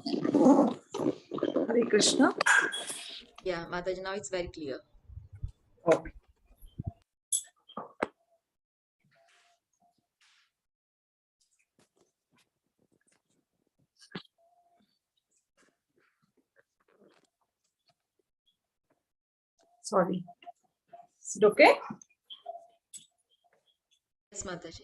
Hare Krishna. Yeah, Mataji, now it's very clear. Okay. Sorry. Is it okay? Yes, Mataji.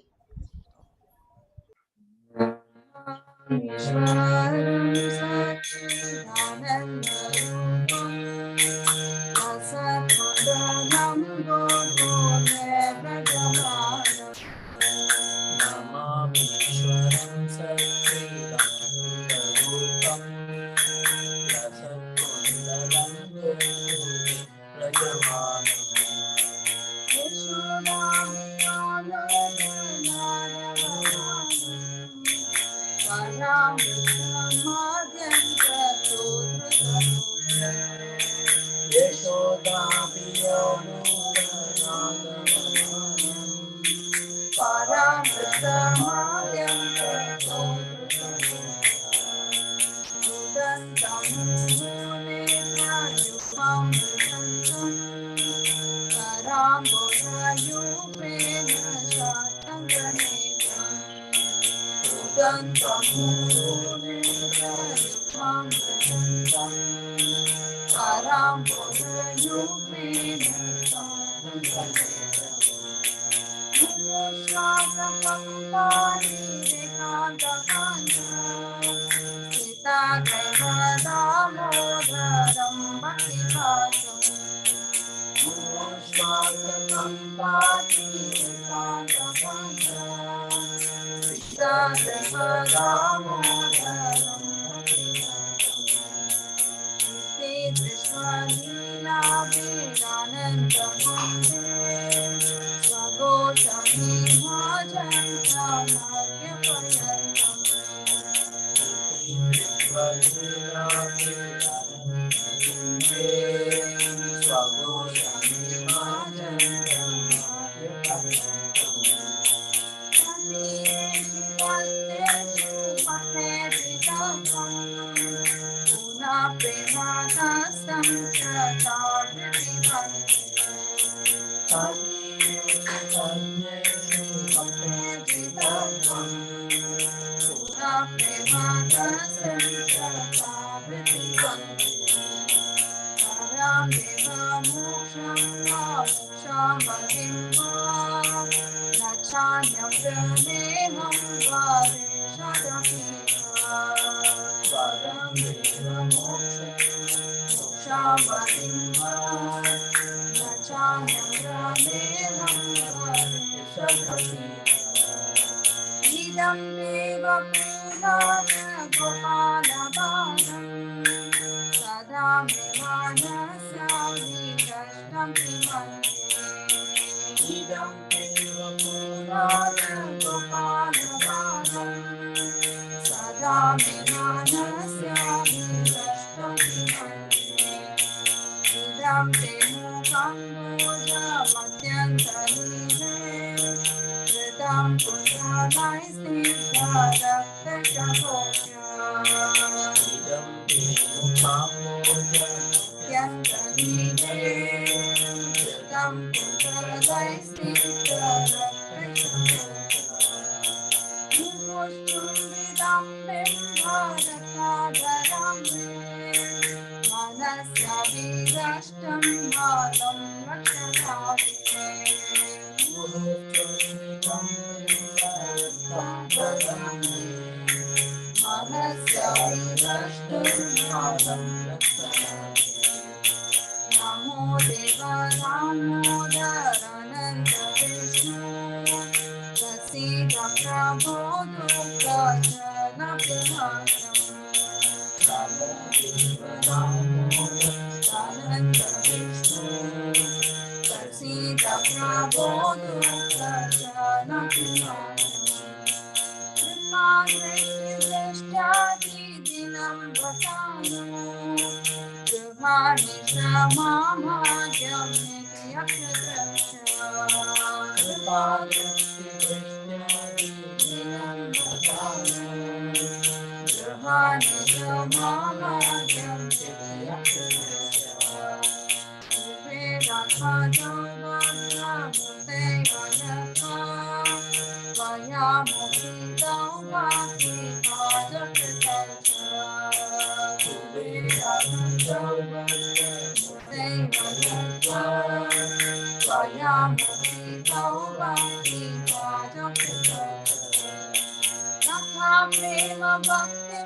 Prema Bhakti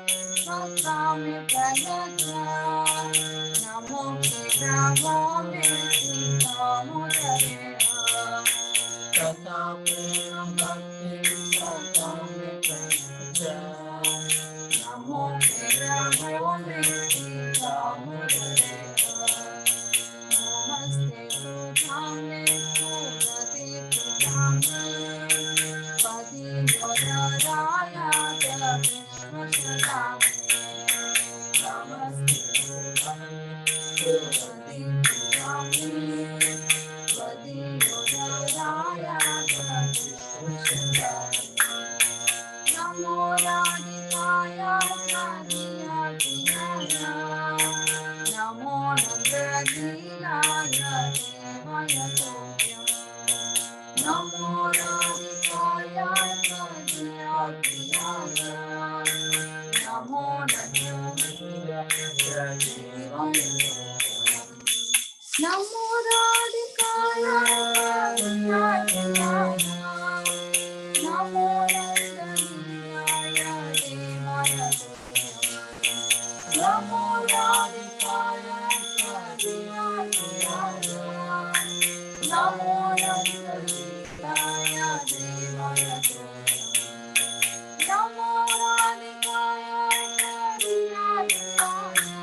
Swami Vinasha Namo Namo Tata Prema Bhakti Swami Vinasha Namo Namo Namaste Sudhame Sudhati Sudhame Pati Godharaya Vishwasudhame Namaste Sudhame Sudhati Sudhame Pati Godharaya Vishwasudhame Namo Radhikaya Radhikaya Namo Nandadilaya Devaya Tobhya Namo Radhikaya Radhikaya Namo Nandadilaya Devaya Tobhya Namo Radhikaya Radhikaya Namo Nandadilaya Devaya Tobhya Namo Radhikaya Radhikaya Namo Nandadilaya Devaya Tobhya Namo Radhikaya Radhikaya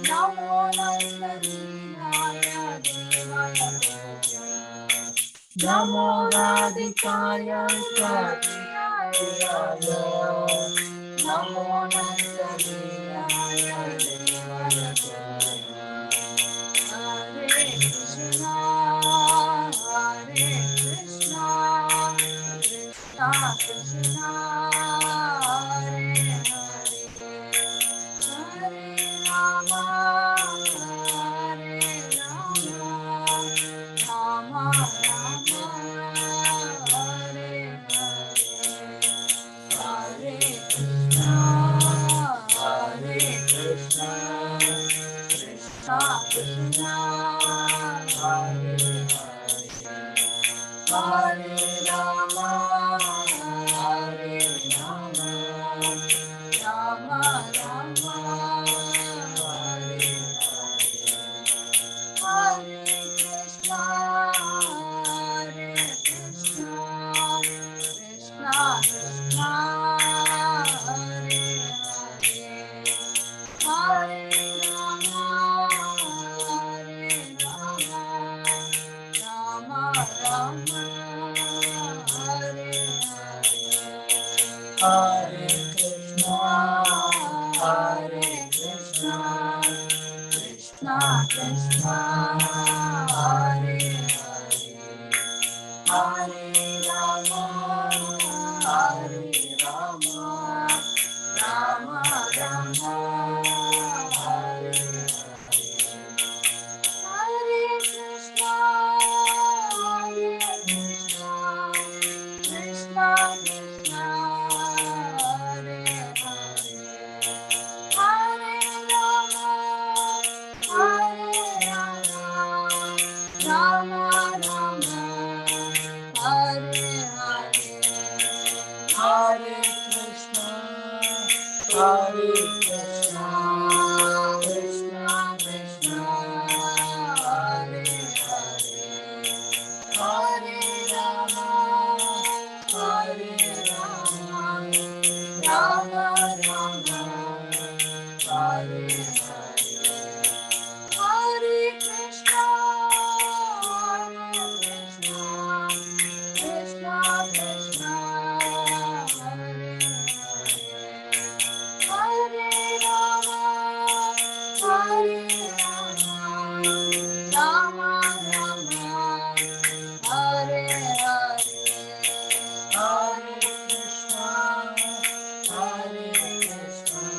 Namo Nandadilaya Devaya Tobhya Namo Radhikaya Radhikaya Namo Nandadilaya Devaya Tobhya Hare Krishna Hare Krishna Krishna Krishna Hare Hare Hare Rama Hare Rama Rama Rama Hare Hare Hare Krishna Hare Krishna Krishna Krishna Hare Hare Hare Rama Hare Rama Rama Rama Hare Hare Krishna Hare Krishna Krishna Krishna Hare Hare Hare Rama Hare Rama Rama Rama Hare Hare Krishna Hare Krishna Krishna Krishna Hare Hare Rama Hare Rama Rama Rama Hare Hare Krishna Hare Krishna Krishna Krishna Hare Hare Rama Hare Rama Rama Rama Hare Hare Krishna Hare Krishna Krishna Krishna Hare Hare Rama Hare Rama Rama Rama Hare Hare Krishna Hare Krishna Krishna Krishna Hare Hare Rama Hare Rama Rama Rama Hare Hare Krishna Hare Krishna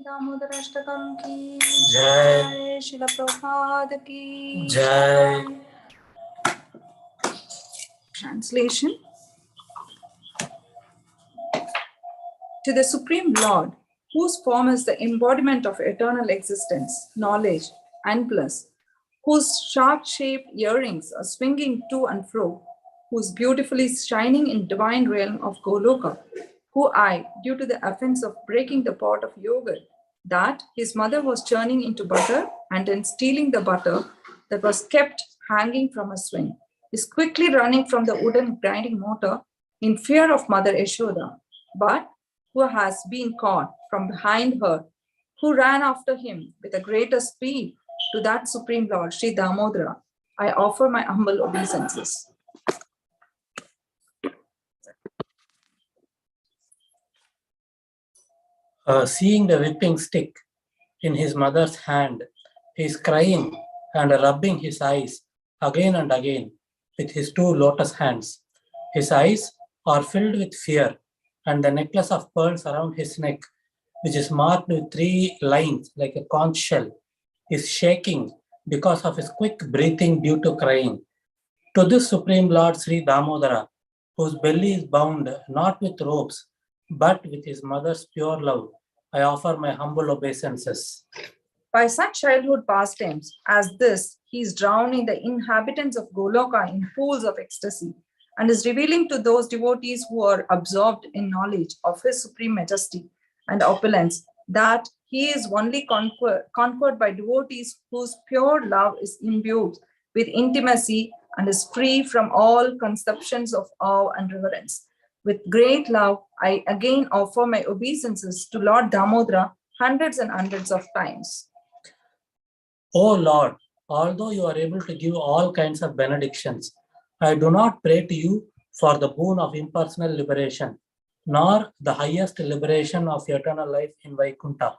दामोदराष्टकम की जय। शिला प्रभात की जय। Translation. To the Supreme Lord, whose form is the embodiment of eternal existence, knowledge, and bliss, whose sharp-shaped earrings are swinging to and fro, who's beautifully shining in divine realm of Goloka, who I, due to the offense of breaking the pot of yogurt, that his mother was churning into butter and then stealing the butter that was kept hanging from a swing, is quickly running from the wooden grinding mortar in fear of Mother Yashoda, but who has been caught from behind her, who ran after him with a greater speed to that Supreme Lord, Sri Damodara, I offer my humble obeisances. Seeing the whipping stick in his mother's hand, he is crying and rubbing his eyes again and again with his two lotus hands. His eyes are filled with fear, and the necklace of pearls around his neck, which is marked with 3 lines like a conch shell, is shaking because of his quick breathing due to crying. To this Supreme Lord Sri Damodara, whose belly is bound not with ropes, but with his mother's pure love, I offer my humble obeisances. By such childhood pastimes as this, he is drowning the inhabitants of Goloka in pools of ecstasy and is revealing to those devotees who are absorbed in knowledge of his supreme majesty and opulence that he is only conquered by devotees whose pure love is imbued with intimacy and is free from all conceptions of awe and reverence. With great love, I again offer my obeisances to Lord Damodara hundreds and hundreds of times. O Lord, although you are able to give all kinds of benedictions, I do not pray to you for the boon of impersonal liberation, nor the highest liberation of eternal life in Vaikuntha,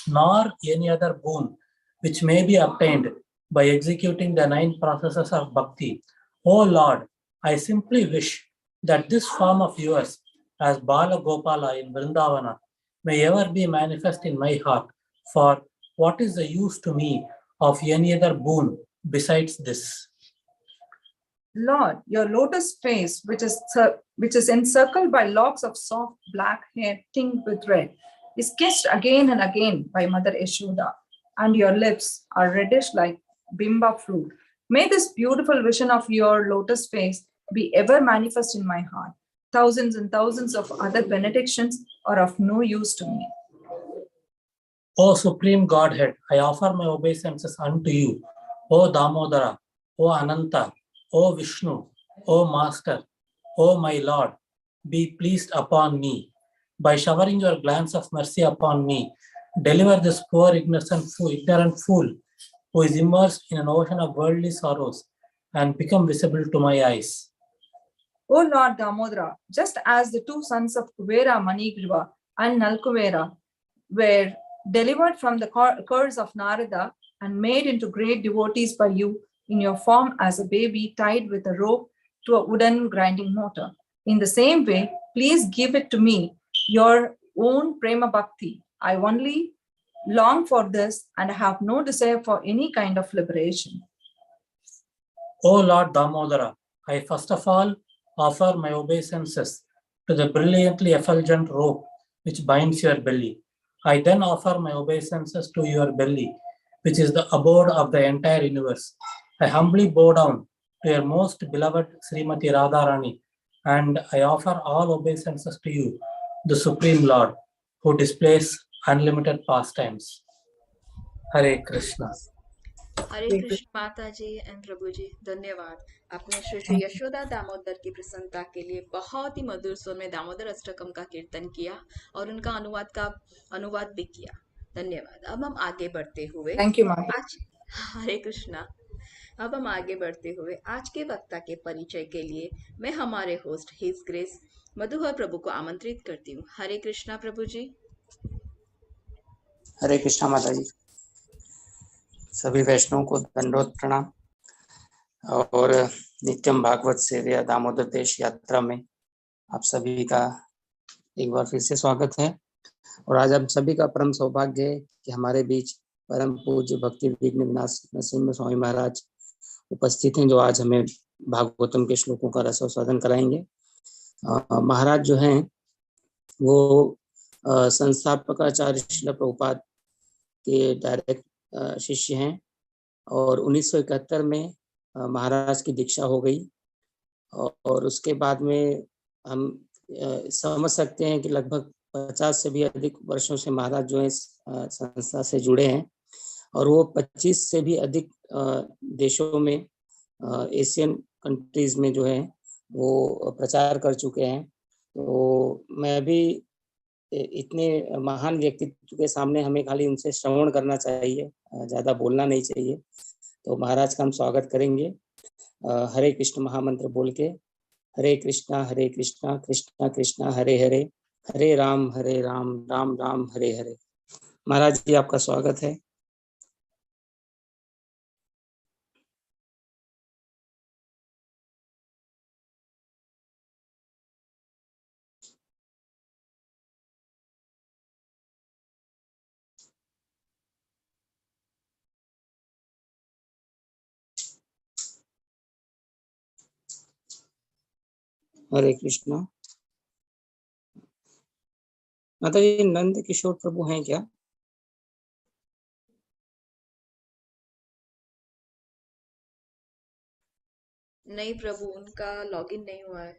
nor any other boon which may be obtained by executing the 9 processes of Bhakti. O Lord, I simply wish that this form of yours as Bala Gopala in Vrindavana may ever be manifest in my heart, for what is the use to me of any other boon besides this? Lord, your lotus face, which is encircled by locks of soft black hair tinged with red, is kissed again and again by Mother Yashoda, and your lips are reddish like bimba fruit. May this beautiful vision of your lotus face be ever manifest in my heart. Thousands and thousands of other benedictions are of no use to me. O Supreme Godhead, I offer my obeisances unto you, O Damodara, O Ananta, O Vishnu, O Master, O my Lord, be pleased upon me. By showering your glance of mercy upon me, deliver this poor ignorant fool who is immersed in an ocean of worldly sorrows and become visible to my eyes. O Lord Damodara, just as the two sons of Kuvera Manigriva and Nalkuvera were delivered from the curse of Narada and made into great devotees by you in your form as a baby tied with a rope to a wooden grinding mortar. In the same way, please give it to me, your own Prema Bhakti. I only long for this and have no desire for any kind of liberation. O Lord Damodara, I first of all offer my obeisances to the brilliantly effulgent rope which binds your belly. I then offer my obeisances to your belly, which is the abode of the entire universe. I humbly bow down to your most beloved Srimati Radharani, and I offer all obeisances to you, the Supreme Lord, who displays unlimited pastimes. Hare Krishna. हरे कृष्ण माता जी and प्रभु जी, धन्यवाद। आपने श्री श्री यशोदा दामोदर की प्रसन्नता के लिए बहुत ही मधुर स्वर में दामोदर अष्टकम का कीर्तन किया और उनका अनुवाद भी किया। धन्यवाद। अब हम आगे बढ़ते हुए Thank you, Mata. आज हरे कृष्णा। अब हम आगे बढ़ते हुए आज के वक्ता के परिचय के लिए मैं हमारे होस्ट हिज ग्रेस मधुहर प्रभु को आमंत्रित करती हूँ। हरे कृष्णा प्रभु जी। हरे कृष्णा माता जी। सभी वैष्णवों को दंडवत प्रणाम और नित्यम भागवत सेव्या दामोदर देश यात्रा में आप सभी का एक बार फिर से स्वागत है। और आज हम सभी का परम सौभाग्य है कि हमारे बीच परम पूज्य भक्ति विघ्न विनाशक नरसिम्हा स्वामी महाराज उपस्थित हैं, जो आज हमें भागवतम के श्लोकों का रसोस्वादन कराएंगे। महाराज जो हैं वो संस्थापक आचार्य श्रील प्रभुपाद के डायरेक्ट शिष्य हैं और 1971 में महाराज की दीक्षा हो गई और उसके बाद में हम समझ सकते हैं कि लगभग 50 से भी अधिक वर्षों से महाराज जो है संस्था से जुड़े हैं और वो 25 से भी अधिक देशों में एशियन कंट्रीज में जो है वो प्रचार कर चुके हैं। तो मैं भी इतने महान व्यक्तित्व के सामने हमें खाली उनसे श्रवण करना चाहिए, ज़्यादा बोलना नहीं चाहिए। तो महाराज का हम स्वागत करेंगे हरे कृष्ण महामंत्र बोल के। हरे कृष्णा कृष्णा कृष्णा हरे हरे, हरे राम राम राम हरे हरे। महाराज जी आपका स्वागत है। हरे कृष्णा। माता जी नंद किशोर प्रभु हैं क्या? नहीं प्रभु, उनका लॉगिन नहीं हुआ है।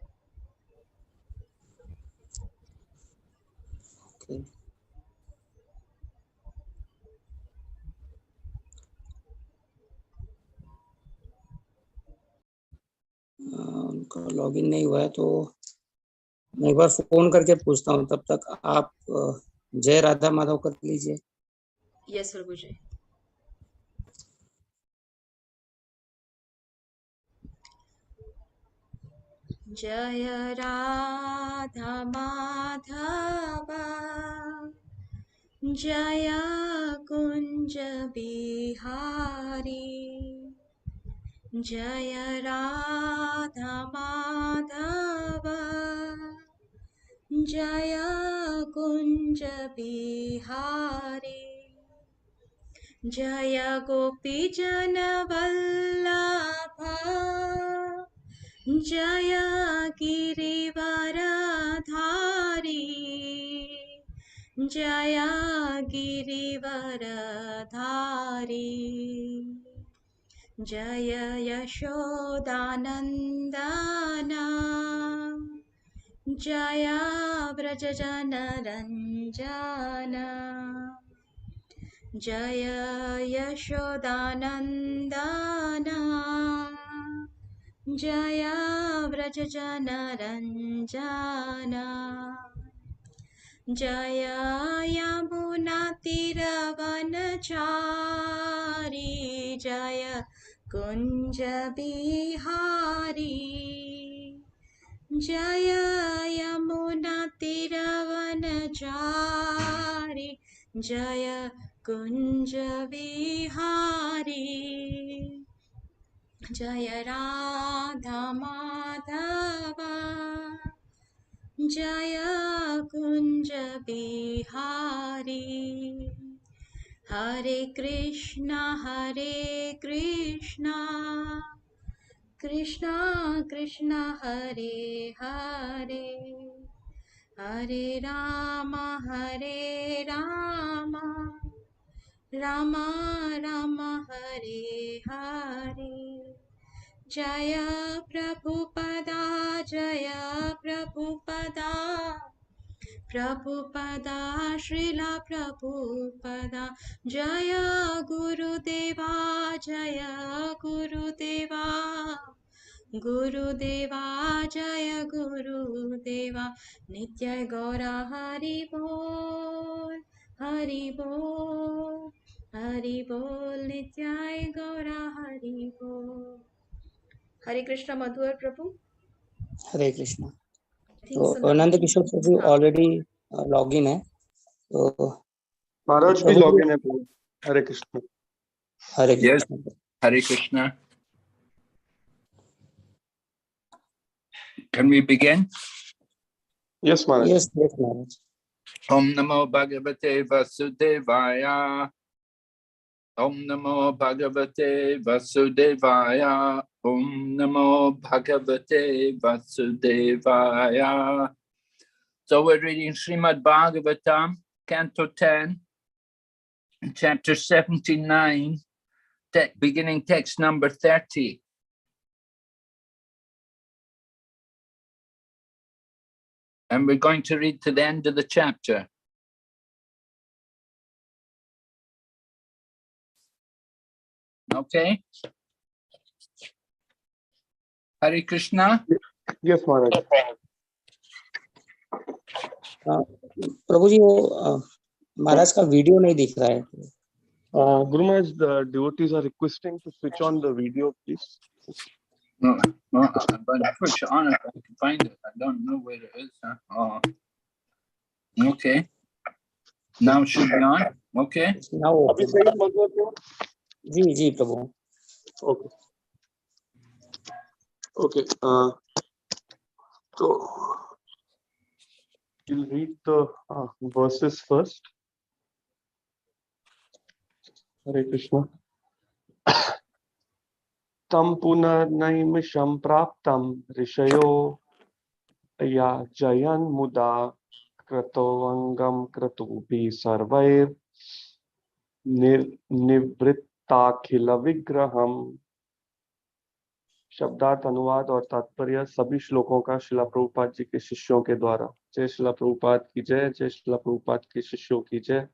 Okay. उनका लॉगिन नहीं हुआ है तो मैं एक बार फोन करके पूछता हूँ। तब तक आप जय राधा माधव कर लीजिए। यस प्रभु जी। जय राधा माधव जय कुंज बिहारी, जय राधा माधव जय कुंज बिहारी, जय गोपी जन वल्लभ जय गिरिवरधारी, जय गिरिवरधारी, जय यशोदानन्दना जय व्रजजनरञ्जना, जय यशोदानन्दन जय व्रजजनरञ्जन जय यमुनातिरवनचारी जय कुञ्जबिहारी जय यमुनातिरवनचारी जय कुञ्जबिहारी जय राधा माधव जय कुञ्ज बिहारी हरे कृष्णा कृष्णा कृष्णा हरे हरे हरे राम राम राम हरे हरे जय प्रभुपदा प्रभुपदा श्रीला प्रभुपदा जय गुरुदेवा गुरुदेवा जय गुरुदेवा नित्य गौरा हरि बोल नित्याय गौरा हरि बोल। हरे कृष्ण मधुर प्रभु। हरे कृष्णा। think तो Sundaram नंद ji- किशोर प्रभु ऑलरेडी लॉग इन है, तो महाराज भी लॉग इन है प्रभु। Hare Krishna. Hare Yes, Krishna. Hare Krishna. Can we begin? Yes महाराज। यस यस महाराज। Om Namo Bhagavate Vasudevaya. Om Namo Bhagavate Vasudevaya. Om Namo Bhagavate Vasudevaya. So we're reading Srimad Bhagavatam, Canto 10, Chapter 79, beginning text number 30. And we're going to read to the end of the chapter. Okay? Hare Krishna. Yes Maharaj. प्रभु जी वो महाराज का video नहीं दिख रहा है। Guru Maharaj, the devotees are requesting to switch on the video, please. Well, but I push on it, I can find it. I don't know where it is. Oh, okay. Now it should be on. Okay. Now अभी सही मधुर प्रभु? जी जी प्रभु। Okay. Okay. So we'll read the verses first. Hare Krishna. Tam punarnaimisham praptam rishyo yajayan muda kratovangam kratubi sarvair निवृत्ताखिल विग्रहम। शब्दार्थ, अनुवाद और तात्पर्य सभी श्लोकों का शिला प्रभुपाद जी के शिष्यों के द्वारा। जय शिला प्रभुपाद की जय, जय शिला प्रभुपाद के शिष्यों की जय।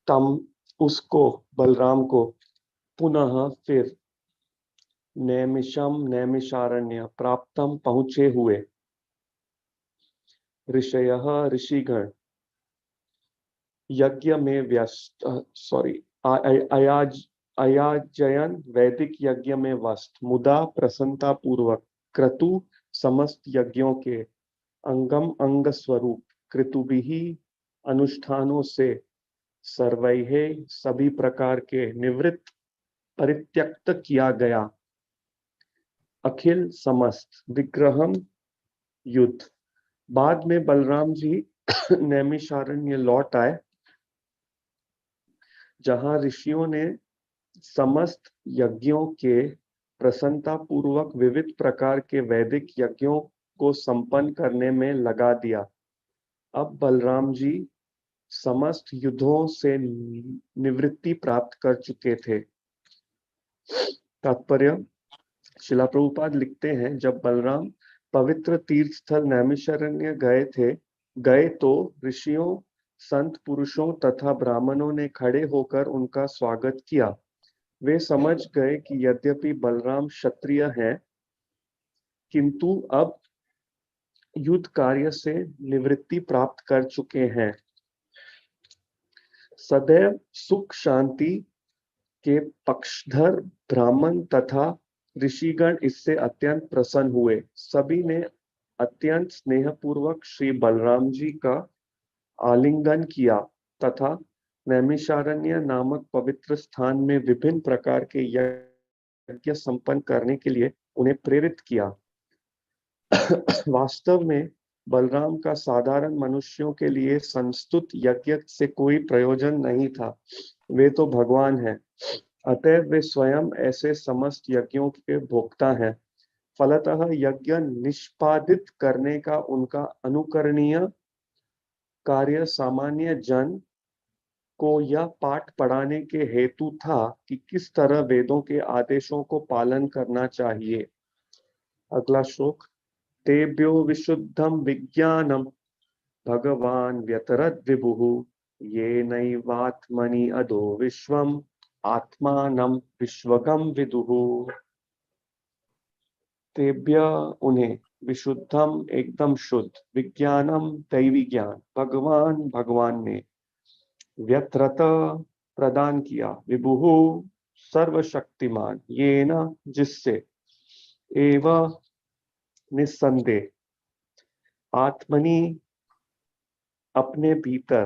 तम उसको, बलराम को, पुनः फिर, नैमिषम नैमिषारण्य, प्राप्तम पहुंचे हुए, ऋषयः ऋषिगण, यज्ञ में व्यस्त, अयाजयन वैदिक यज्ञ में वस्त, मुदा प्रसन्नता पूर्वक, क्रतु समस्त यज्ञों के, अंगम अंग स्वरूप, कृतुभिः अनुष्ठानों से, सर्वैः सभी प्रकार के, निवृत्त परित्यक्त किया गया, अखिल समस्त, विग्रहम युद्ध। बाद में बलराम जी नैमिषारण्य लौट आए, जहां ऋषियों ने समस्त यज्ञों के प्रसन्नता पूर्वक विविध प्रकार के वैदिक यज्ञों को संपन्न करने में लगा दिया। अब बलराम जी समस्त युद्धों से निवृत्ति प्राप्त कर चुके थे। तात्पर्य, शिला प्रभुपाद लिखते हैं, जब बलराम पवित्र तीर्थ स्थल नैमिषारण्य गए तो ऋषियों संत पुरुषों तथा ब्राह्मणों ने खड़े होकर उनका स्वागत किया। वे समझ गए कि यद्यपि बलराम क्षत्रिय हैं, किंतु अब युद्ध कार्य से निवृत्ति प्राप्त कर चुके हैं। सदैव सुख शांति के पक्षधर ब्राह्मण तथा ऋषिगण इससे अत्यंत प्रसन्न हुए। सभी ने अत्यंत स्नेहपूर्वक श्री बलराम जी का आलिंगन किया तथा नैमिषारण्य नामक पवित्र स्थान में विभिन्न प्रकार के यज्ञ संपन्न करने के लिए उन्हें प्रेरित किया। वास्तव में बलराम का साधारण मनुष्यों के लिए संस्तुत यज्ञ से कोई प्रयोजन नहीं था। वे तो भगवान हैं, अतएव वे स्वयं ऐसे समस्त यज्ञों के भोक्ता हैं। फलतः यज्ञ निष्पादित करने का उनका अनुकरणीय कार्य सामान्य जन को यह पाठ पढ़ाने के हेतु था कि किस तरह वेदों के आदेशों को पालन करना चाहिए। अगला श्लोक। तेभ्यो विशुद्धम विज्ञानम भगवान व्यतरद विभुः ये नैवात्मनि अदो विश्वम आत्मानं विश्वगम विदुः। तेभ्य उन्हें, विशुद्धम एकदम शुद्ध, विज्ञानम दैवी ज्ञान, भगवान ने, व्यत्रत प्रदान किया, विभुः सर्वशक्तिमान, ये न जिससे, एवं निस्संदेह, आत्मनि अपने भीतर,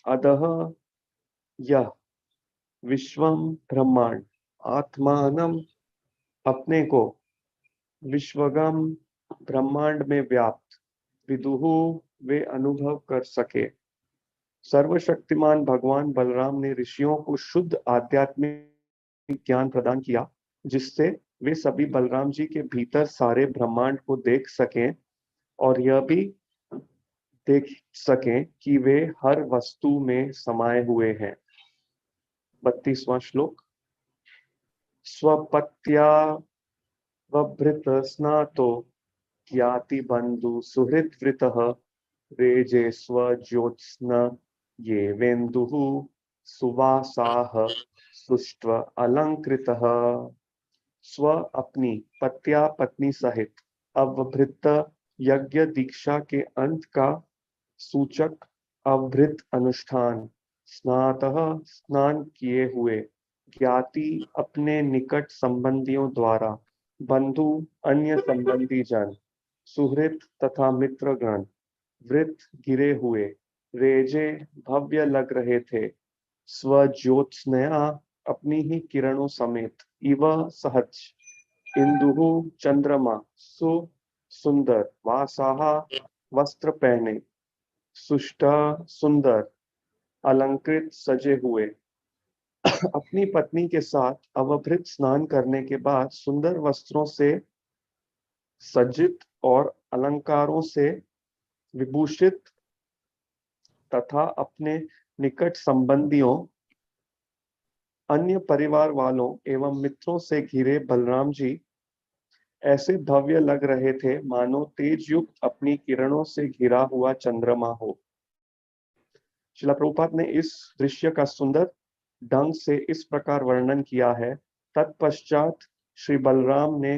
अधः यह, विश्वम ब्रह्मांड, आत्मानम अपने को, विश्वगम ब्रह्मांड में व्याप्त, विदुहु वे अनुभव कर सके। सर्वशक्तिमान भगवान बलराम ने ऋषियों को शुद्ध आध्यात्मिक ज्ञान प्रदान किया, जिससे वे सभी बलराम जी के भीतर सारे ब्रह्मांड को देख सकें और यह भी देख सकें कि वे हर वस्तु में समाये हुए हैं। 32वां श्लोक। स्वपत्या वभृत स्नातो ज्ञाति बंधु सुहृद वृतः रेजे स्वज्योत्स्न ये वेन्दुः सुवासाः सुष्ट्व अलंकृतः। स्व अपनी, पत्या पत्नी सहित, अवभृत यज्ञ दीक्षा के अंत का सूचक अवभृत अनुष्ठान, स्नातः स्नान किए हुए, ज्ञाति अपने निकट संबंधियों द्वारा, बंधु अन्य संबंधी जन, सुहृद तथा मित्रगण, वृत गिरे हुए, रेजे भव्य लग रहे थे, स्वज्योत्स्नया अपनी ही किरणों समेत, इव सहज, इंदुः चंद्रमा, सु सुंदर, वासाहा वस्त्र पहने, सुष्टा सुंदर, अलंकृत सजे हुए। अपनी पत्नी के साथ अवभृत स्नान करने के बाद सुंदर वस्त्रों से सज्जित और अलंकारों से विभूषित तथा अपने निकट संबंधियों, अन्य परिवार वालों एवं मित्रों से घिरे बलराम जी ऐसे भव्य लग रहे थे मानो तेज युक्त अपनी किरणों से घिरा हुआ चंद्रमा हो। श्रील प्रभुपाद ने इस दृश्य का सुंदर ढंग से इस प्रकार वर्णन किया है। तत्पश्चात श्री बलराम ने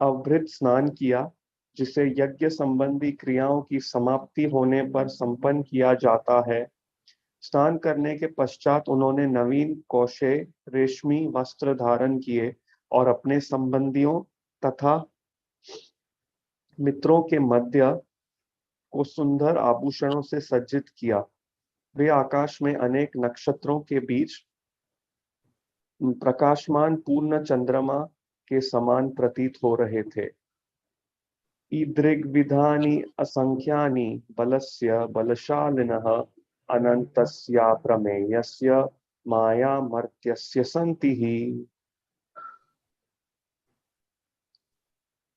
अवभृत स्नान किया, जिसे यज्ञ संबंधी क्रियाओं की समाप्ति होने पर संपन्न किया जाता है। स्नान करने के पश्चात उन्होंने नवीन कौशे रेशमी वस्त्र धारण किए और अपने संबंधियों तथा मित्रों के मध्य को सुंदर आभूषणों से सज्जित किया। वे आकाश में अनेक नक्षत्रों के बीच प्रकाशमान पूर्ण चंद्रमा के समान प्रतीत हो रहे थे। ईदृग्विधानि असंख्यानि बलस्य बलशालिनः अनंतस्य प्रमेयस्य मायामर्त्यस्य सन्ति ही।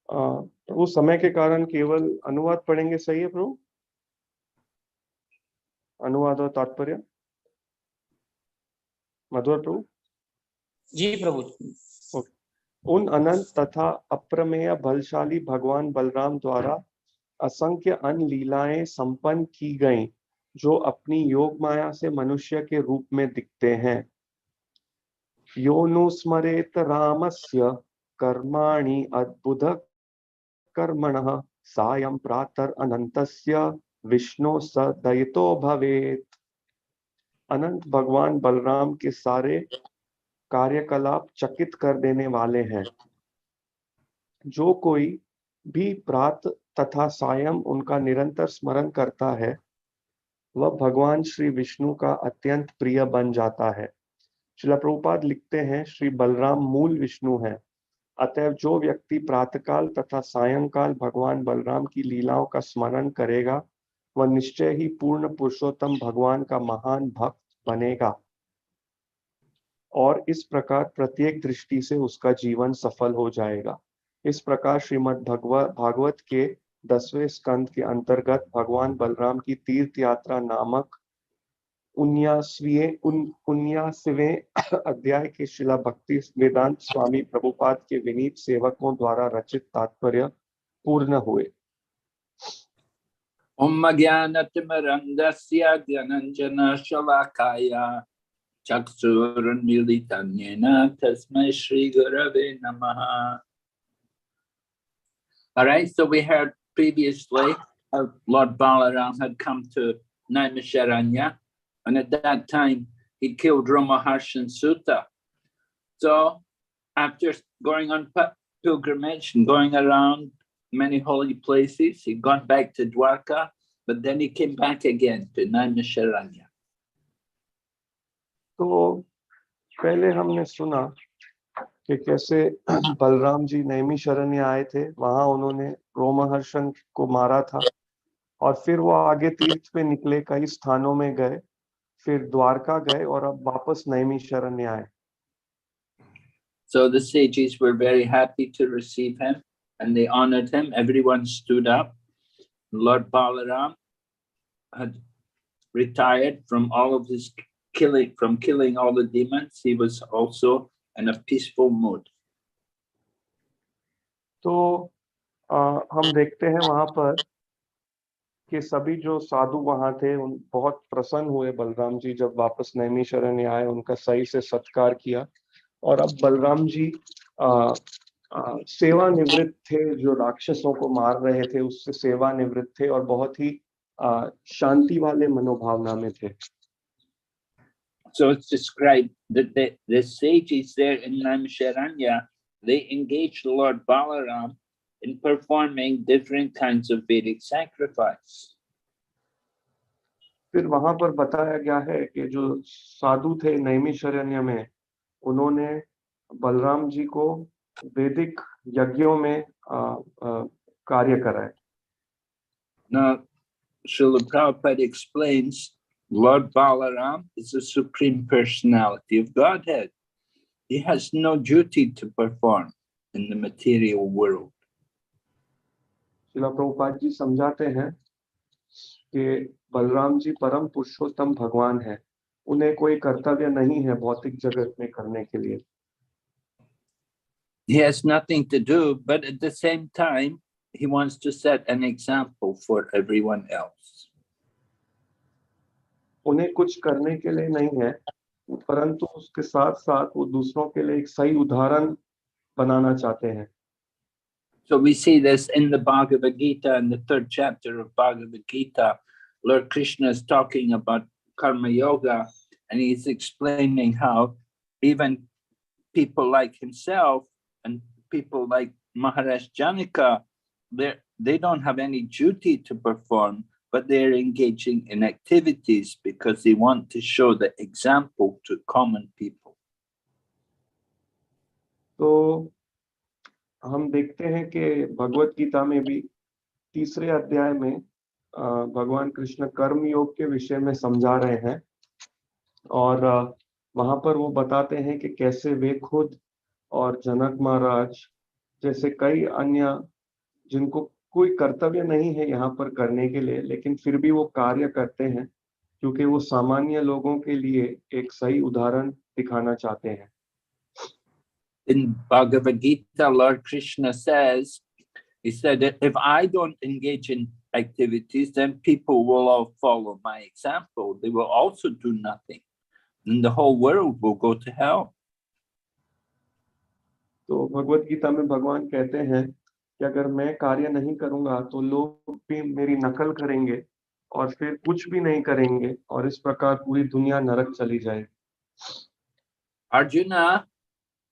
प्रभु समय के कारण केवल अनुवाद पढ़ेंगे, सही है प्रभु? अनुवाद और तात्पर्य मधुर प्रभु? जी प्रभु। उन अनंत तथा अप्रमेय बलशाली भगवान बलराम द्वारा असंख्य अन्य लीलाएं संपन्न की गईं, जो अपनी योग माया से मनुष्य के रूप में दिखते हैं। योनुस्मरेत रामस्य कर्माणि अद्भुत कर्मणः सायं प्रातर अनंतस्य विष्णु सदयितो भवेत्। अनंत भगवान बलराम के सारे कार्यकलाप चकित कर देने वाले हैं। जो कोई भी प्रातः तथा सायं उनका निरंतर स्मरण करता है वह भगवान श्री विष्णु का अत्यंत प्रिय बन जाता है। श्रील प्रभुपाद लिखते हैं, श्री बलराम मूल विष्णु हैं। अतएव जो व्यक्ति प्रातःकाल तथा सायंकाल भगवान बलराम की लीलाओं का स्मरण करेगा वह निश्चय ही पूर्ण पुरुषोत्तम भगवान का महान भक्त बनेगा और इस प्रकार प्रत्येक दृष्टि से उसका जीवन सफल हो जाएगा। इस प्रकार श्रीमद् भागवत के 10वें स्कंद के अंतर्गत भगवान बलराम की तीर्थ यात्रा नामक 19वें अध्याय के श्रीला भक्ति वेदांत स्वामी प्रभुपाद के विनीत सेवकों द्वारा रचित तात्पर्य पूर्ण हुए। Om Jnanatimarandasya Dhyananjana Shalakaya Chaksurunmilitanyena Tasmai Shri Gurave Namaha. All right, so we heard previously how Lord Balaram had come to Naimisharanya, and at that time he killed Ramaharshan Sutta. So after going on pilgrimage and going around many holy places, he got back to Dwarka, but then he came back again to Naimisharanya. तो पहले हमने सुना कि कैसे बलराम जी नैमिषारण्य आए थे, वहां उन्होंने रोमहर्षण को मारा था और फिर वो आगे तीर्थ पे निकले, कई स्थानों में गए, फिर द्वारका गए और अब वापस नैमिषारण्य आए। So the sages were very happy to receive him and they honored him. Everyone stood up. Lord Balaram had retired from all of his killing all the demons. He was also in a peaceful mood. तो हम देखते हैं वहां पर कि सभी जो साधु वहां थे उन बहुत प्रसन्न हुए बलराम जी जब वापस नैमिषारण्य आए, उनका सही से सत्कार किया और अब बलराम जी सेवानिवृत्त थे, जो राक्षसों को मार रहे थे उससे सेवानिवृत्त थे और बहुत ही शांति वाले मनोभावना में थे। So it's described that the sages there in Naimisharanya, they engaged Lord Balaram in performing different kinds of Vedic sacrifice. फिर वहां पर बताया गया है कि जो साधु थे नैमिषारण्य में, उन्होंने बलराम जी को वैदिक यज्ञों में कार्य कराए। Now, Srila Prabhupada explains Lord Balaram is the supreme personality of Godhead. He has no duty to perform in the material world. Srila Prabhupada ji समझाते हैं कि बलराम जी परम पुरुषोत्तम भगवान है, उन्हें कोई कर्तव्य नहीं है भौतिक जगत में करने के लिए। He has nothing to do, but at the same time, he wants to set an example for everyone else. उन्हें कुछ करने के लिए नहीं है, परंतु उसके साथ साथ वो दूसरों के लिए एक सही उदाहरण बनाना चाहते हैं। So we see this in the Bhagavad Gita, in the 3rd chapter of Bhagavad Gita. Lord Krishna is talking about karma yoga, and he's explaining how even people like himself and people like Maharaj Janaka, they don't have any duty to perform, but they're engaging in activities because they want to show the example to common people. तो हम देखते हैं कि भगवत गीता में भी 3रे अध्याय में भगवान कृष्ण कर्म योग के विषय में समझा रहे हैं और वहां पर वो बताते हैं कि कैसे वे खुद और जनक महाराज जैसे कई अन्य जिनको कोई कर्तव्य नहीं है यहाँ पर करने के लिए, लेकिन फिर भी वो कार्य करते हैं क्योंकि वो सामान्य लोगों के लिए एक सही उदाहरण दिखाना चाहते हैं। In Bhagavad Gita, Lord Krishna says, he said, if I don't engage in activities, then people will all follow my example. They will also do nothing, and the whole world will go to hell. तो भगवत गीता में भगवान कहते हैं कि अगर मैं कार्य नहीं करूंगा तो लोग भी मेरी नकल करेंगे और फिर कुछ भी नहीं करेंगे और इस प्रकार पूरी दुनिया नरक चली जाएगी. Arjuna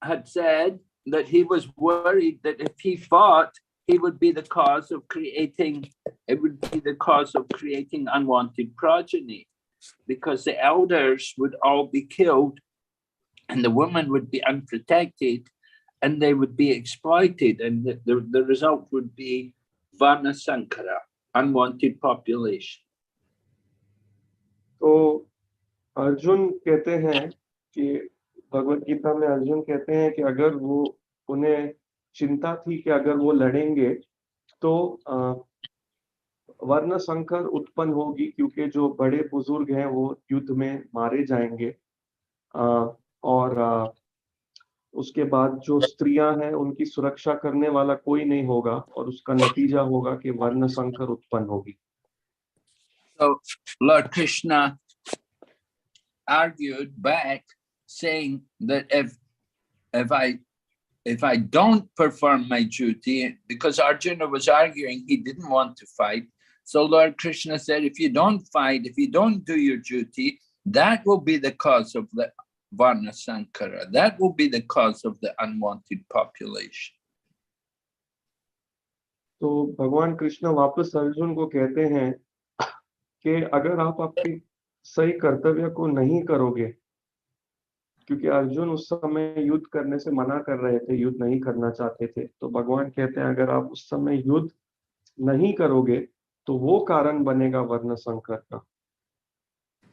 had said that he was worried that if he fought, he would be the cause of creating, it would be the cause of creating unwanted progeny, because the elders would all be killed and the women would be unprotected and they would be exploited, and the result would be Varna Sankara, unwanted population. तो अर्जुन कहते हैं कि भगवत गीता में अर्जुन कहते हैं कि अगर वो उन्हें चिंता थी कि अगर वो लड़ेंगे तो वर्ण संकर उत्पन्न होगी, क्योंकि जो बड़े बुजुर्ग हैं वो युद्ध में मारे जाएंगे और उसके बाद जो स्त्रियां हैं उनकी सुरक्षा करने वाला कोई नहीं होगा और उसका नतीजा होगा कि वर्ण संकर उत्पन्न होगी. So Lord Krishna argued back, saying that if I don't perform my duty, because Arjuna was arguing he didn't want to fight, so Lord Krishna said, if you don't fight, if you don't do your duty, that will be the cause of the Varna Sankara, that will be the cause of the unwanted population. तो भगवान कृष्ण वापस अर्जुन को कहते हैं कि अगर आप आपके सही कर्तव्य को नहीं करोगे, क्योंकि अर्जुन उस समय युद्ध करने से मना कर रहे थे, युद्ध नहीं करना चाहते थे, तो भगवान कहते हैं अगर आप उस समय युद्ध नहीं करोगे तो वो कारण बनेगा वर्ण संकर का.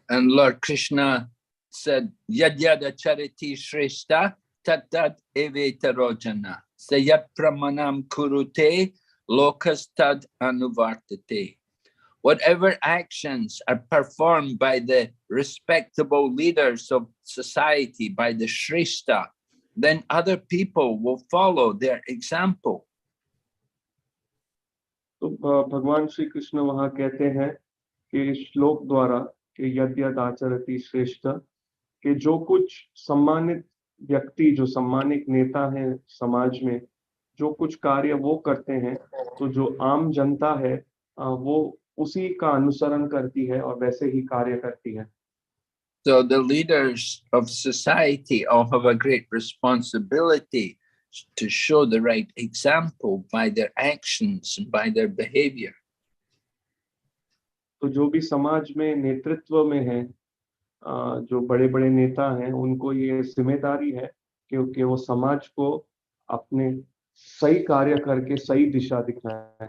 And Lord Krishna said, Yad yada chariti shrestha tat tat eveta rojana sayat pramanam kurute lokas tad anuvartate. Whatever actions are performed by the respectable leaders of society, by the Shrestha, then other people will follow their example. तो भगवान श्री कृष्ण वहां कहते हैं कि श्लोक द्वारा कि यद यद आचरति श्रेष्ठ, कि जो कुछ सम्मानित व्यक्ति, जो सम्मानित नेता हैं समाज में, जो कुछ कार्य वो करते हैं तो जो आम जनता है वो उसी का अनुसरण करती है और वैसे ही कार्य करती है. So the leaders of society all have a great responsibility to show the right example by their actions and by their behavior. तो जो भी समाज में नेतृत्व में है, जो बड़े बड़े नेता हैं, उनको ये जिम्मेदारी है क्योंकि वो समाज को अपने सही कार्य करके सही दिशा दिखाए.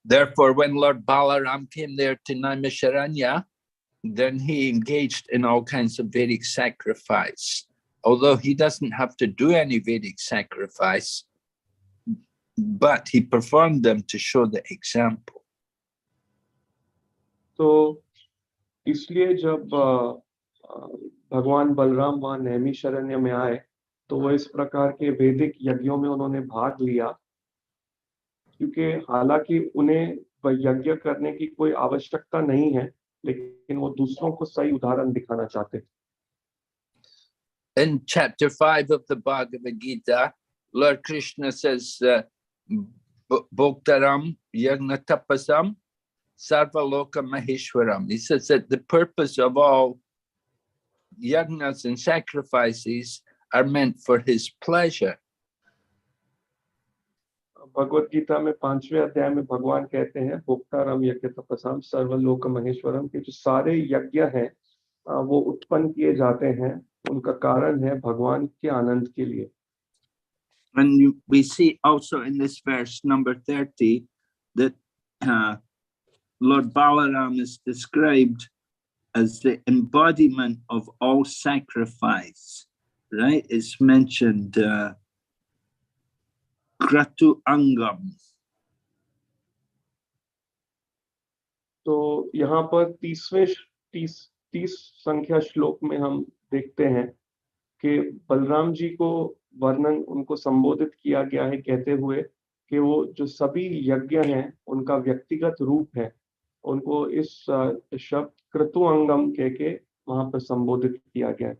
Therefore, when Lord Balaram came there to Naimisharanya, then he engaged in all kinds of Vedic sacrifice. Although he doesn't have to do any Vedic sacrifice, but he performed them to show the example. तो इसलिए जब भगवान बलराम वहां नैमिषारण्य में आए तो वो इस प्रकार के वैदिक यज्ञों में उन्होंने भाग लिया, क्योंकि हालांकि उन्हें यज्ञ करने की कोई आवश्यकता नहीं है, लेकिन वो दूसरों को सही उदाहरण दिखाना चाहते थे. In chapter 5 of the Bhagavad Gita, Lord Krishna says, Bhoktaram yagna tapasam sarvaloka maheshwaram. He says that the purpose of all yagnas and sacrifices are meant for his pleasure. Bhagavad Gita में 5वें अध्याय में भगवान कहते हैं भोक्तारम यज्ञ तपसाम सर्वलोक महेश्वरम, के जो सारे यज्ञ हैं वो उत्पन्न किए जाते हैं, उनका कारण है भगवान के आनंद के लिए. And we see also in this verse number 30 that Lord Balaram is described as the embodiment of all sacrifice, right? It's mentioned Kratu Angam. तो यहाँ पर 30 संख्या श्लोक में हम देखते हैं कि बलराम जी को वर्णन उनको संबोधित किया गया है कहते हुए कि वो जो सभी यज्ञ हैं उनका व्यक्तिगत रूप है, उनको इस शब्द क्रतुअंगम के वहां पर संबोधित किया गया है।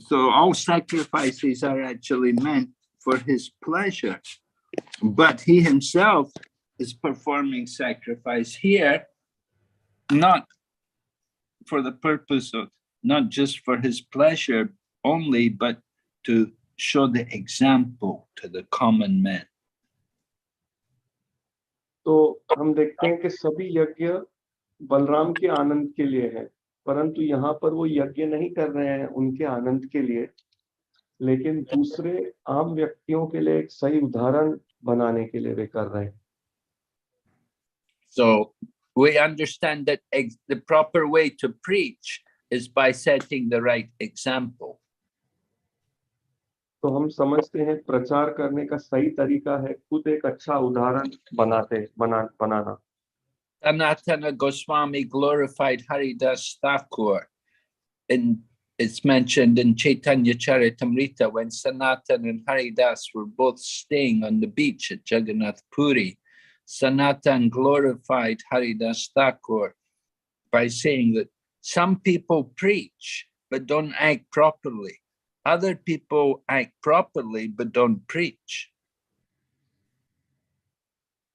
So all sacrifices are actually meant for his pleasure, but he himself is performing sacrifice here, not for the purpose of, not just for his pleasure only, but to show the example to the common man. तो हम देखते हैं कि सभी यज्ञ बलराम के आनंद के लिए है, परंतु यहाँ पर वो यज्ञ नहीं कर रहे हैं उनके आनंद के लिए, लेकिन दूसरे आम व्यक्तियों के लिए एक सही उदाहरण बनाने के लिए वे कर रहे हैं। So we understand that the proper way to preach is by setting the right example. तो हम समझते हैं प्रचार करने का सही तरीका है खुद एक अच्छा उदाहरण बनाना। Sanatana Goswami glorified Haridas Thakur. It's mentioned in Chaitanya Charitamrita when Sanatana and Haridas were both staying on the beach at Jagannath Puri. Sanatana glorified Haridas Thakur by saying that some people preach but don't act properly. Other people act properly but don't preach.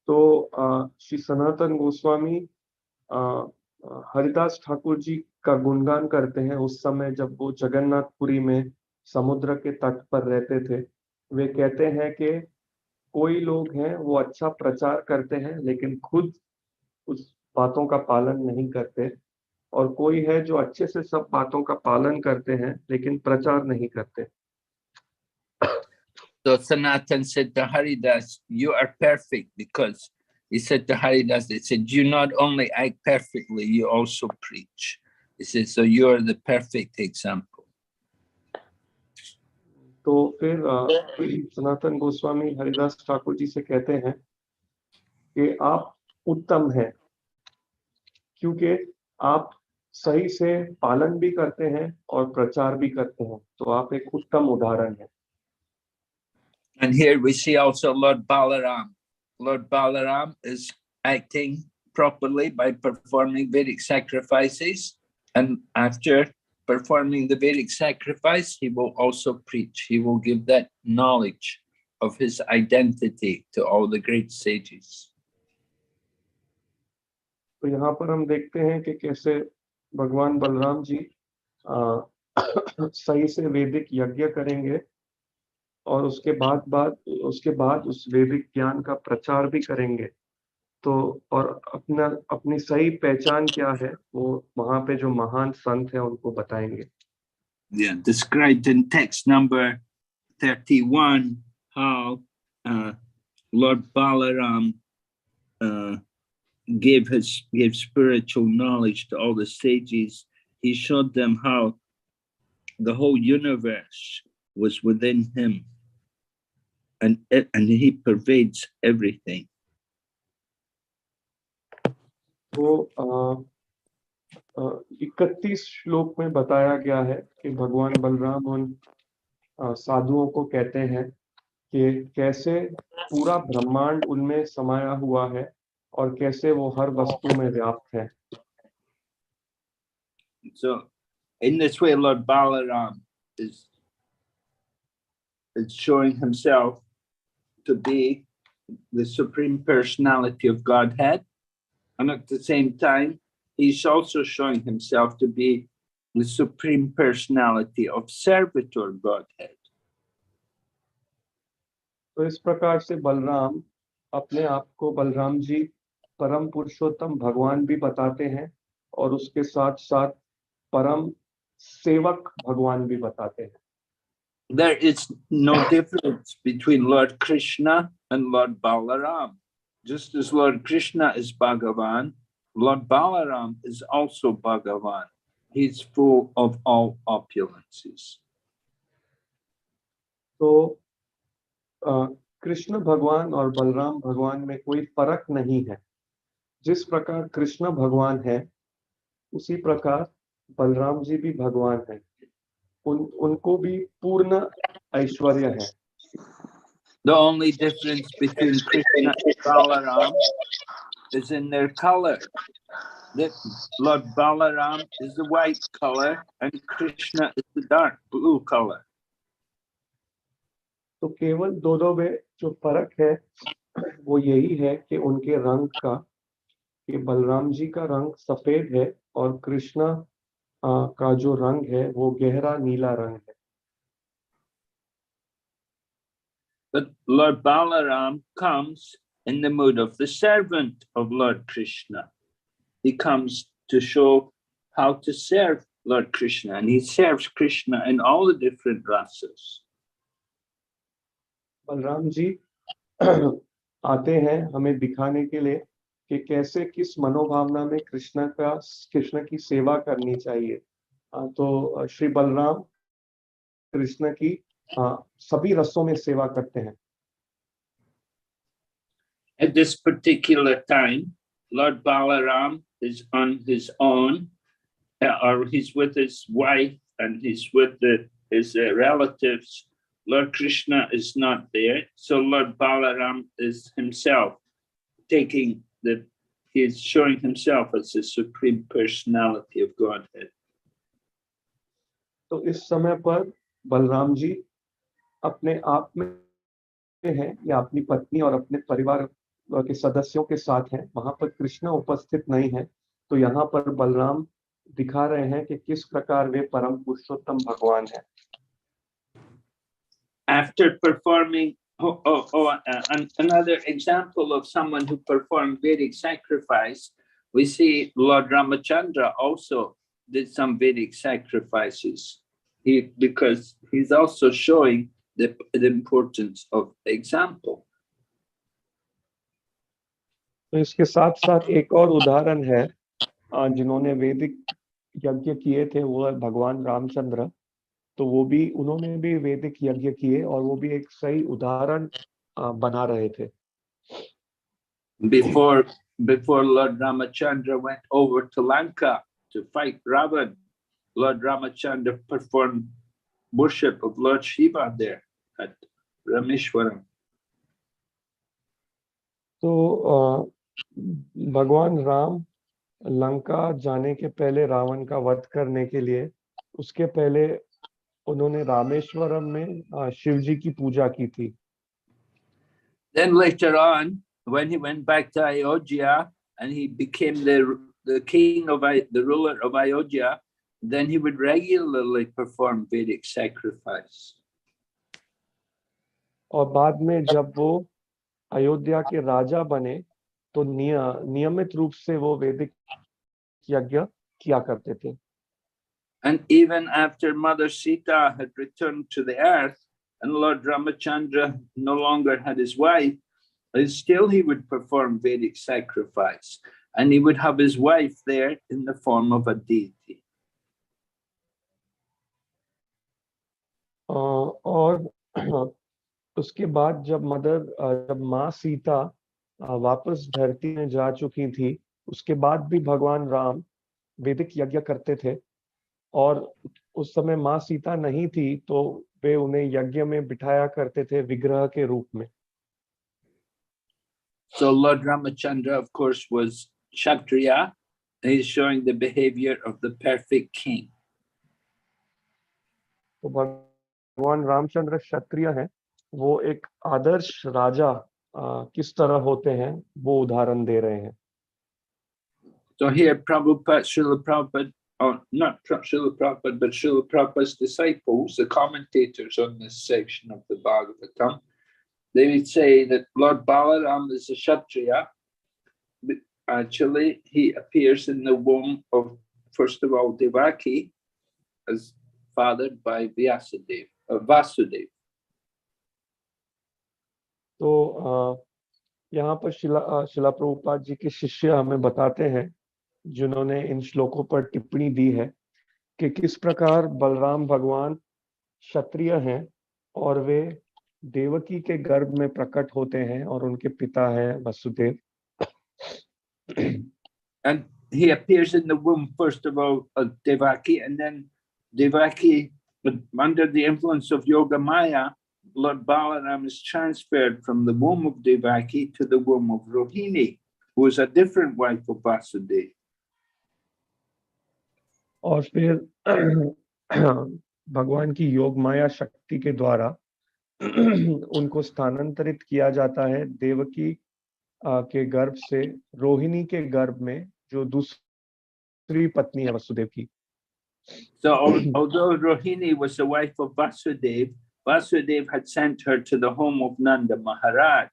तो श्री सनातन गोस्वामी हरिदास ठाकुर जी का गुणगान करते हैं उस समय जब वो जगन्नाथपुरी में समुद्र के तट पर रहते थे। वे कहते हैं कि कोई लोग हैं वो अच्छा प्रचार करते हैं लेकिन खुद उस बातों का पालन नहीं करते, और कोई है जो अच्छे से सब बातों का पालन करते हैं लेकिन प्रचार नहीं करते। So Sanatan said to Haridas, you are perfect, because he said to Haridas, he said, you not only act perfectly, you also preach. He said, so you are the perfect example. तो फिर सनातन गोस्वामी हरिदास ठाकुर जी से कहते हैं कि आप उत्तम हैं क्योंकि आप सही से पालन भी करते हैं और प्रचार भी करते हैं, तो आप एक उत्तम उदाहरण हैं। And here we see also Lord Balaram. Lord Balaram is acting properly by performing Vedic sacrifices, and after performing the Vedic sacrifice, he will also preach. He will give that knowledge of his identity to all the great sages. तो यहाँ पर हम देखते हैं कि कैसे भगवान बलराम जी सही से वैदिक यज्ञ करेंगे और उसके बाद उस वैदिक ज्ञान का प्रचार भी करेंगे। तो और अपनी सही पहचान क्या है वो वहां पे जो महान संत हैं उनको बताएंगे। Yeah, described in text number 31 how Lord Balaram gave spiritual knowledge to all the sages. He showed them how the whole universe was within him, and he pervades everything. तो 31 श्लोक में बताया गया है कि भगवान बलराम उन साधुओं को कहते हैं कि कैसे पूरा ब्रह्मांड उनमें समाया हुआ है और कैसे वो हर वस्तु में व्याप्त है। So in this way Lord Balaram is showing himself to be the Supreme Personality of Godhead, and at the same time he's also showing himself to be the Supreme Personality of Servitor Godhead. तो इस प्रकार से बलराम अपने आप को बलराम जी परम पुरुषोत्तम भगवान भी बताते हैं और उसके साथ साथ परम सेवक भगवान भी बताते हैं। There is no difference between Lord Krishna and Lord Balaram. Just as Lord Krishna is Bhagavan, Lord Balaram is also Bhagavan. He's full of all opulences. तो कृष्ण भगवान और बलराम भगवान में कोई फर्क नहीं है। जिस प्रकार कृष्ण भगवान है उसी प्रकार बलराम जी भी भगवान हैं। उनको भी पूर्ण ऐश्वर्य है। The only difference between Krishna and Balaram is in their color. That Lord Balaram is the white color and Krishna is the dark blue color. तो केवल दोनों में जो फर्क है वो यही है कि उनके रंग का, कि बलराम जी का रंग सफेद है और कृष्णा का जो रंग है वो गहरा नीला रंग है. But Lord Balaram comes in the mood of the servant of Lord Krishna. He comes to show how to serve Lord Krishna, and he serves Krishna in all the different rasas. Balram ji आते हैं हमें दिखाने के लिए कि कैसे किस मनोभावना में कृष्ण की सेवा करनी चाहिए. तो श्री बलराम कृष्ण की सभी रसों में सेवा करते हैं. At this particular time, Lord Balaram is on his own, or he's with his wife and he's with his relatives. Lord Krishna is not there, so Lord Balaram is himself he's showing himself as the supreme personality of Godhead. तो इस समय पर बलराम जी अपने आप में हैं या अपनी पत्नी और अपने परिवार के सदस्यों के साथ हैं. वहां पर कृष्ण उपस्थित नहीं है, तो यहाँ पर बलराम दिखा रहे हैं कि किस प्रकार वे परम पुरुषोत्तम भगवान हैं. After performing another example of someone who performed Vedic sacrifice, we see Lord Ramachandra also did some Vedic sacrifices. Because he's also showing the importance of example. तो इसके साथ साथ एक और उदाहरण है जिन्होंने वैदिक यज्ञ किए थे, वो है भगवान रामचंद्र. तो उन्होंने भी वैदिक यज्ञ किए और वो भी एक सही उदाहरण बना रहे थे. Before Lord Ramachandra went over to Lanka to fight Ravan, Lord Ramachandra performed worship of Lord Shiva there at Rameshwaram. तो भगवान राम लंका जाने के पहले रावण का वध करने के लिए उसके पहले उन्होंने रामेश्वरम में शिव जी की पूजा की थी. Then later on, when he went back to Ayodhya and he became the king of the ruler of Ayodhya, then he would regularly perform Vedic sacrifice. और बाद में जब वो अयोध्या के राजा बने तो नियमित रूप से वो वैदिक यज्ञ किया करते थे. And even after Mother Sita had returned to the earth and Lord Ramachandra no longer had his wife, still he would perform Vedic sacrifice, and he would have his wife there in the form of a deity. और उसके बाद जब माँ सीता वापस धरती में जा चुकी थी, उसके बाद भी भगवान राम वैदिक यज्ञ करते थे. और उस समय माँ सीता नहीं थी तो वे उन्हें यज्ञ में बिठाया करते थे विग्रह के रूप में. So Lord Ramachandra, of course, was Kshatriya. He's showing the behavior of the perfect king. तो भगवान रामचंद्र क्षत्रिय हैं, वो एक आदर्श राजा किस तरह होते हैं वो उदाहरण दे रहे हैं. So here Srila Prabhupada, not Srila Prabhupada, but Srila Prabhupada's disciples, the commentators on this section of the Bhagavatam, they would say that Lord Balaram is a Kshatriya. Actually, he appears in the womb of, first of all, Devaki, as fathered by Vasudev. तो यहाँ पर शिला प्रभुपाद जी के शिष्य हमें बताते हैं, जिन्होंने इन श्लोकों पर टिप्पणी दी है, कि किस प्रकार बलराम भगवान क्षत्रिय हैं और वे देवकी के गर्भ में प्रकट होते हैं और उनके पिता हैं Vasudev. And he appears in the womb, first of all, of Devaki, and then Devaki, under the influence of Yoga Maya, Lord Balaram is transferred from the womb of Devaki to the womb of Rohini, who was a different wife of Vasudeva. और फिर भगवान की योग माया शक्ति के द्वारा उनको स्थानांतरित किया जाता है देवकी के गर्भ से रोहिणी के गर्भ में, जो दूसरी पत्नी है वसुदेव की. So although Rohini was the wife of Vasudeva, Vasudeva had sent her to the home of Nanda Maharaj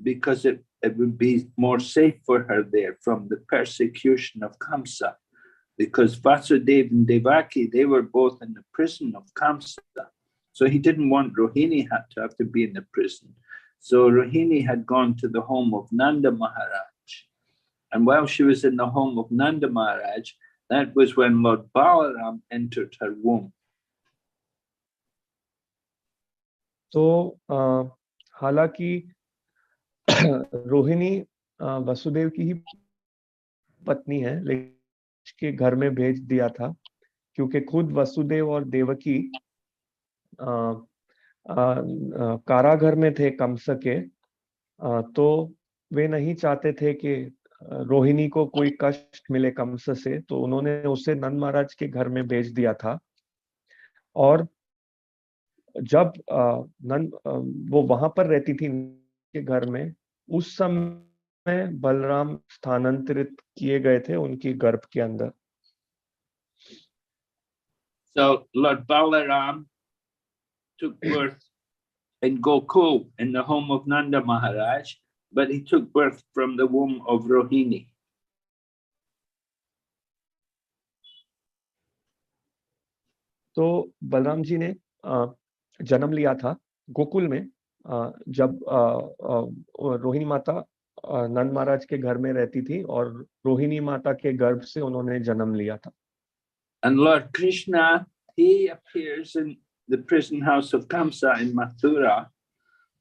because it would be more safe for her there from the persecution of Kamsa. Because Vasudeva and Devaki, they were both in the prison of Kamsa. So he didn't want Rohini to have to be in the prison. So Rohini had gone to the home of Nanda Maharaj. And while she was in the home of Nanda Maharaj, that was when Lord Balaram entered her womb. तो हालांकि रोहिणी वसुदेव की ही पत्नी है, लेकिन उसके घर में भेज दिया था क्योंकि खुद वसुदेव और देवकी कारागार में थे कंस के, तो वे नहीं चाहते थे कि रोहिणी को कोई कष्ट मिले कंस से, तो उन्होंने उसे नंद महाराज के घर में भेज दिया था. और जब वो वहां पर रहती थी के घर में, उस समय बलराम स्थानांतरित किए गए थे उनकी गर्भ के अंदर. So Lord Balaram took birth in Gokul in the home of Nanda Maharaj, but he took birth from the womb of Rohini. तो बलराम जी ने जन्म लिया था गोकुल में, जब रोहिणी माता नंद महाराज के घर में रहती थी और रोहिणी माता के गर्भ से उन्होंने जन्म लिया था. And Lord Krishna, he appears in the prison house of Kamsa in Mathura,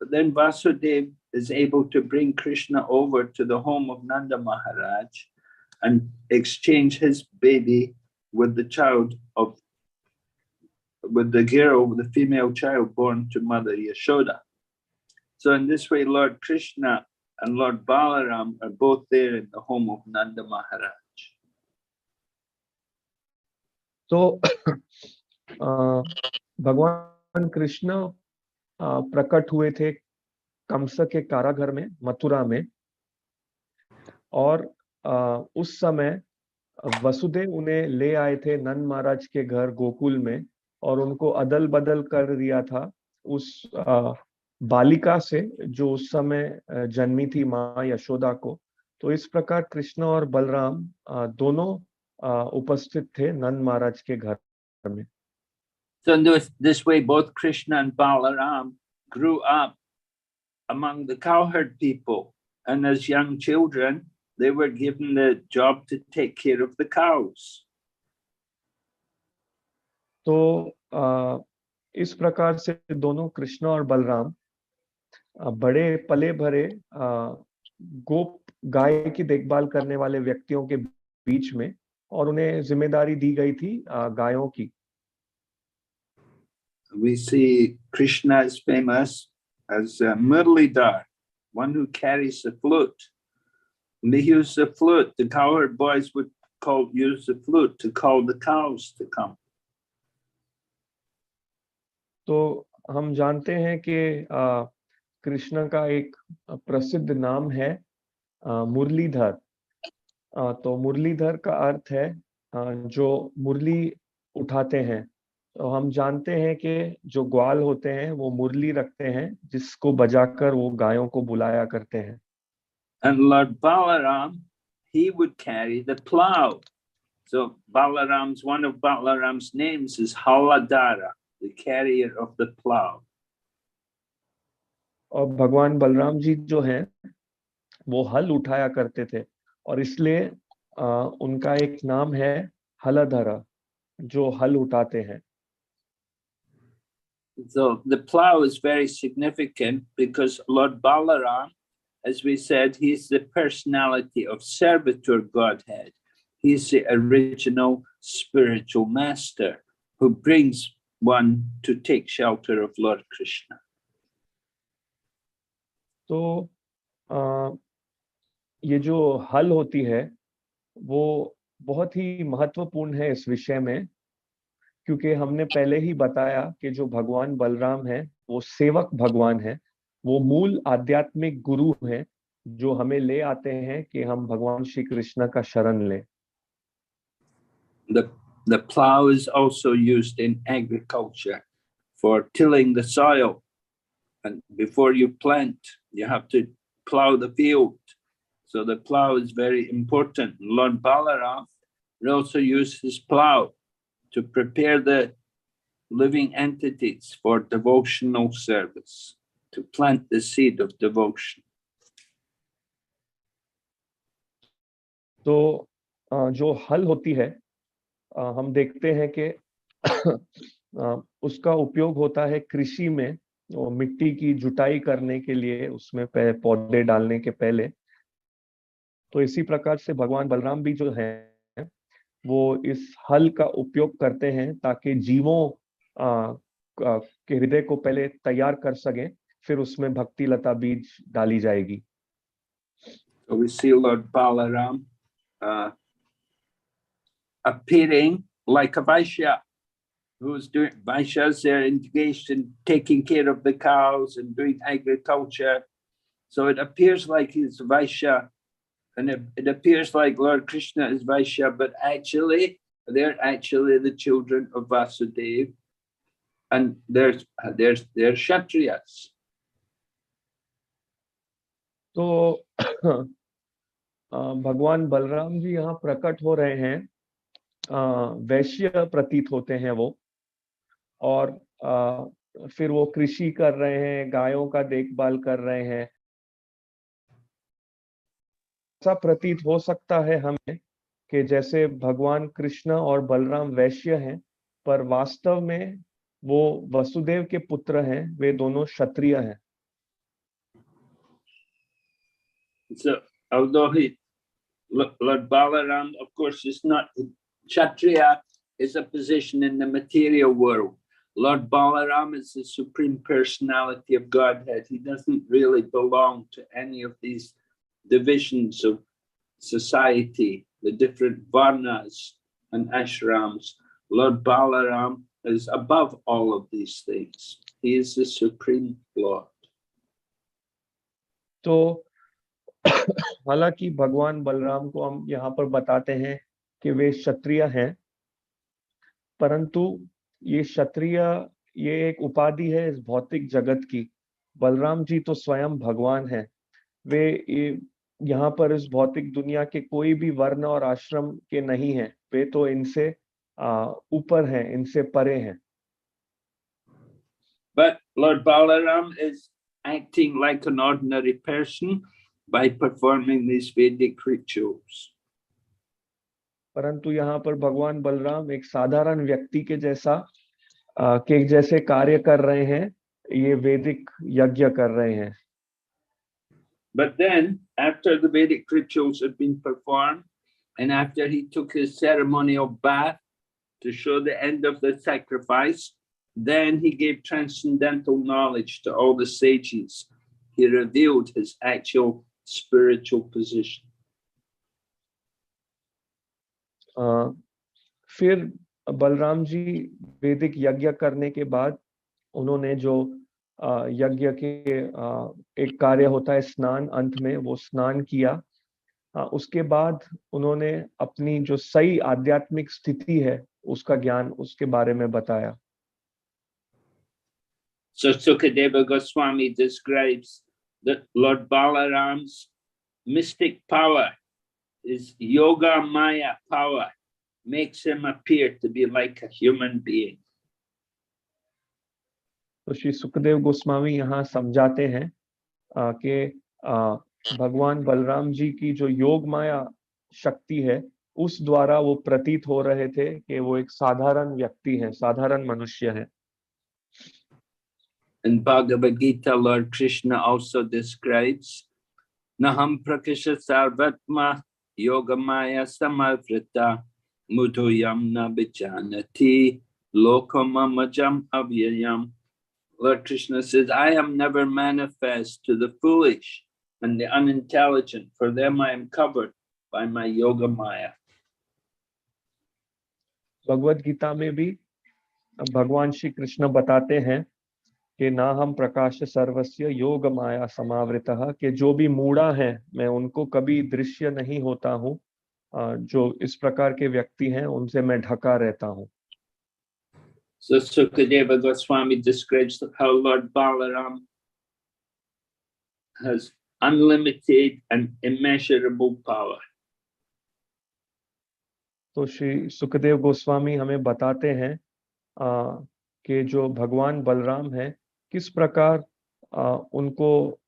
but then Vasudeva is able to bring Krishna over to the home of Nanda Maharaj and exchange his baby with the child of, with the girl, with the female child born to Mother Yashoda. So in this way, Lord Krishna and Lord Balaram are both there in the home of Nanda Maharaj. तो भगवान कृष्ण प्रकट हुए थे कंस के कारागार में मथुरा में, और उस समय वसुदेव उन्हें ले आए थे नंद महाराज के घर गोकुल में, और उनको अदल बदल कर दिया था उस बालिका से जो उस समय जन्मी थी माँ यशोदा को. तो इस प्रकार कृष्ण और बलराम दोनों उपस्थित थे नंद महाराज के घर में. So in this way, both Krishna and Balaram grew up among the cowherd people, and as young children, they were given the job to take care of the cows. तो इस प्रकार से दोनों कृष्ण और बलराम बड़े पले भरे गोप गाय की देखभाल करने वाले व्यक्तियों के बीच में, और उन्हें जिम्मेदारी दी गई थी गायों की. We see Krishna is famous as Murlidhar, one who carries the flute. When they use the flute, the cowherd boys would use the flute to call the cows to come. तो हम जानते हैं कि कृष्ण का एक प्रसिद्ध नाम है मुरलीधर. तो मुरलीधर का अर्थ है जो मुरली उठाते हैं. तो हम जानते हैं कि जो ग्वाल होते हैं वो मुरली रखते हैं जिसको बजाकर वो गायों को बुलाया करते हैं. And Lord Balaram, he would carry the plow. So one of Balaram's names is Haladara, the carrier of the plow. और भगवान बलराम जी जो हैं वो हल उठाया करते थे, और इसलिए उनका एक नाम है हलधरा, जो हल उठाते हैं. So the plow is very significant because Lord Balaram, as we said, he's the personality of servitor Godhead. He's the original spiritual master who brings one to take shelter of Lord Krishna. तो ये जो हल होती है वो बहुत ही महत्वपूर्ण है इस विषय में, क्योंकि हमने पहले ही बताया कि जो भगवान बलराम है वो सेवक भगवान है, वो मूल आध्यात्मिक गुरु हैं जो हमें ले आते हैं कि हम भगवान श्री कृष्ण का शरण लें। The plow is also used in agriculture for tilling the soil, and before you plant you have to plow the field, so the plow is very important. Lord Balaram also used his plow to prepare the living entities for devotional service, to plant the seed of devotion. तो जो हल होती है हम देखते हैं कि उसका उपयोग होता है कृषि में, वो मिट्टी की जुताई करने के लिए, उसमें पौधे डालने के पहले। तो इसी प्रकार से भगवान बलराम भी जो है वो इस हल का उपयोग करते हैं ताकि जीवों के हृदय को पहले तैयार कर सकें, फिर उसमें भक्ति लता बीज डाली जाएगी। So we see Lord Balaram appearing like a Vaishya, who's doing Vaishyas, they're engaged in taking care of the cows and doing agriculture. So it appears like he's Vaishya, and it appears like Lord Krishna is Vaishya, but actually they're actually the children of Vasudeva, and they're Kshatriyas. तो भगवान बलराम जी यहाँ प्रकट हो रहे हैं, वैश्य प्रतीत होते हैं वो, और फिर वो कृषि कर रहे हैं, गायों का देखभाल कर रहे हैं। ऐसा प्रतीत हो सकता है हमें कि जैसे भगवान कृष्ण और बलराम वैश्य हैं, पर वास्तव में वो वसुदेव के पुत्र हैं, वे दोनों क्षत्रिय हैं। So although Lord Balaram, of course, is not Kshatriya, is a position in the material world. Lord Balaram is the supreme personality of Godhead. He doesn't really belong to any of these divisions of society, the different varnas and ashrams. Lord Balaram is above all of these things. He is the supreme Lord. तो हालांकि भगवान बलराम को हम यहाँ पर बताते हैं कि वे क्षत्रिय हैं, परंतु ये क्षत्रिय ये एक उपाधि है इस भौतिक जगत की। बलराम जी तो स्वयं भगवान हैं, वे यहाँ पर इस भौतिक दुनिया के कोई भी वर्ण और आश्रम के नहीं हैं, वे तो इनसे ऊपर हैं, इनसे परे हैं। But Lord Balaram is acting like an ordinary person by performing these Vedic rituals. परंतु यहाँ पर भगवान बलराम एक साधारण व्यक्ति के जैसे कार्य कर रहे हैं, ये वैदिक यज्ञ कर रहे हैं। But then, after the Vedic rituals had been performed, and after he took his ceremonial bath to show the end of the sacrifice, then he gave transcendental knowledge to all the sages. He revealed his actual spiritual position. फिर बलराम जी वैदिक यज्ञ करने के बाद उन्होंने जो यज्ञ के एक कार्य होता है स्नान, अंत में वो स्नान किया, उसके बाद उन्होंने अपनी जो सही आध्यात्मिक स्थिति है उसका ज्ञान, उसके बारे में बताया। So Sukadeva Goswami describes that Lord Balaram's mystic power, his yoga maya power, makes him appear to be like a human being. तो श्री सुखदेव गोस्वामी यहाँ समझाते हैं कि भगवान बलराम जी की जो योग माया शक्ति है उस द्वारा वो प्रतीत हो रहे थे कि वो एक साधारण व्यक्ति हैं, साधारण मनुष्य हैं। In Bhagavad Gita, Lord Krishna also describes Naham prakasha sarvatma yogamaya samavrita mudhoyam na vijanati lokamamajam avyayam Lord Krishna says, I am never manifest to the foolish and the unintelligent, for them I am covered by my yoga maya. Bhagavad Gita में भी भगवान श्री कृष्ण बताते हैं कि ना हम प्रकाश सर्वस्य योग माया समावृतः, कि जो भी मूढ़ा है मैं उनको कभी दृश्य नहीं होता हूँ, जो इस प्रकार के व्यक्ति हैं उनसे मैं ढका रहता हूँ. So Sukadeva Goswami describes how Lord Balaram has unlimited and immeasurable power. तो श्री सुखदेव गोस्वामी हमें बताते हैं कि जो भगवान बलराम है किस प्रकार उनको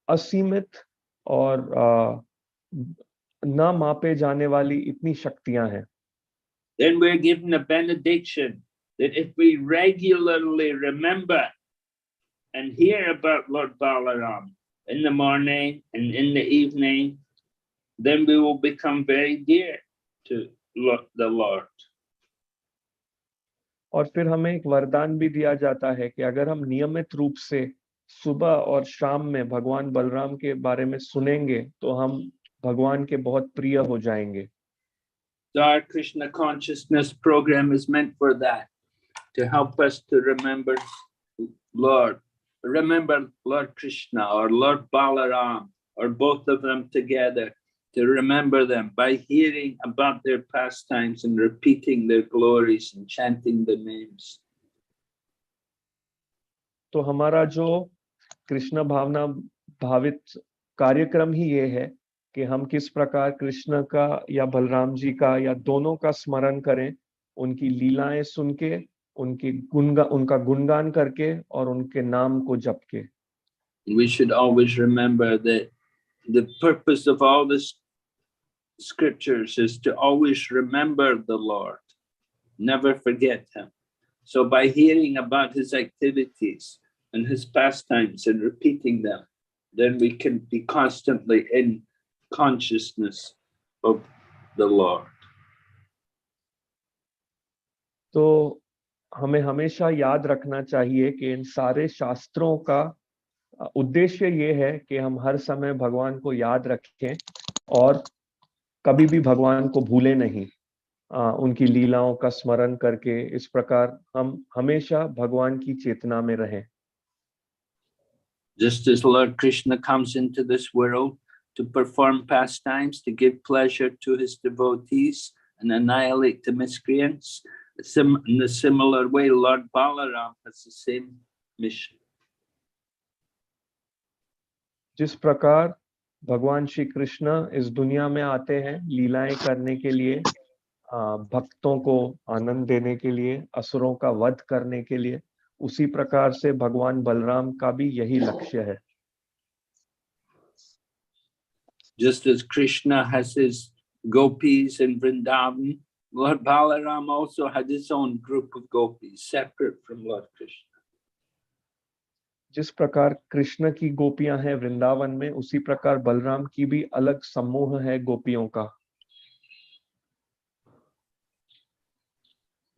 असीमित और न मापे जाने वाली इतनी शक्तियां हैं. Then we're given a benediction that if we regularly remember and hear about Lord Balaram in the morning and in the evening, then we will become very dear to the Lord. और फिर हमें एक वरदान भी दिया जाता है कि अगर हम नियमित रूप से सुबह और शाम में भगवान बलराम के बारे में सुनेंगे तो हम भगवान के बहुत प्रिय हो जाएंगे. So our Krishna consciousness program is meant for that, to help us to remember Lord Krishna or Lord Balaram or both of them together, to remember them by hearing about their pastimes and repeating their glories and chanting the names. तो हमारा जो कृष्ण भावना भावित कार्यक्रम ही ये है कि हम किस प्रकार कृष्ण का या बलराम जी का या दोनों का स्मरण करें, उनकी लीलाएं सुन के, उनका गुणगान करके और उनके नाम को जप के. We should always remember that the purpose of all the scriptures is to always remember the Lord, never forget him. So by hearing about his activities and his pastimes and repeating them, then we can be constantly in consciousness of the Lord. तो हमें हमेशा याद रखना चाहिए कि इन सारे शास्त्रों का उद्देश्य ये है कि हम हर समय भगवान को याद रखें और कभी भी भगवान को भूले नहीं, उनकी लीलाओं का स्मरण करके इस प्रकार हम हमेशा भगवान की चेतना में रहें. Just as Lord Krishna comes into this world to perform pastimes, to give pleasure to his devotees and annihilate the miscreants, in a similar way, Lord Balaram has the same mission. जिस प्रकार भगवान श्री कृष्ण इस दुनिया में आते हैं लीलाएं करने के लिए, भक्तों को आनंद देने के लिए, असुरों का वध करने के लिए, उसी प्रकार से भगवान बलराम का भी यही लक्ष्य है. Just as Krishna has his gopis in Vrindavan, Lord Balaram also had his own group of gopis separate from Lord Krishna. जिस प्रकार कृष्ण की गोपियां हैं वृंदावन में, उसी प्रकार बलराम की भी अलग समूह है गोपियों का.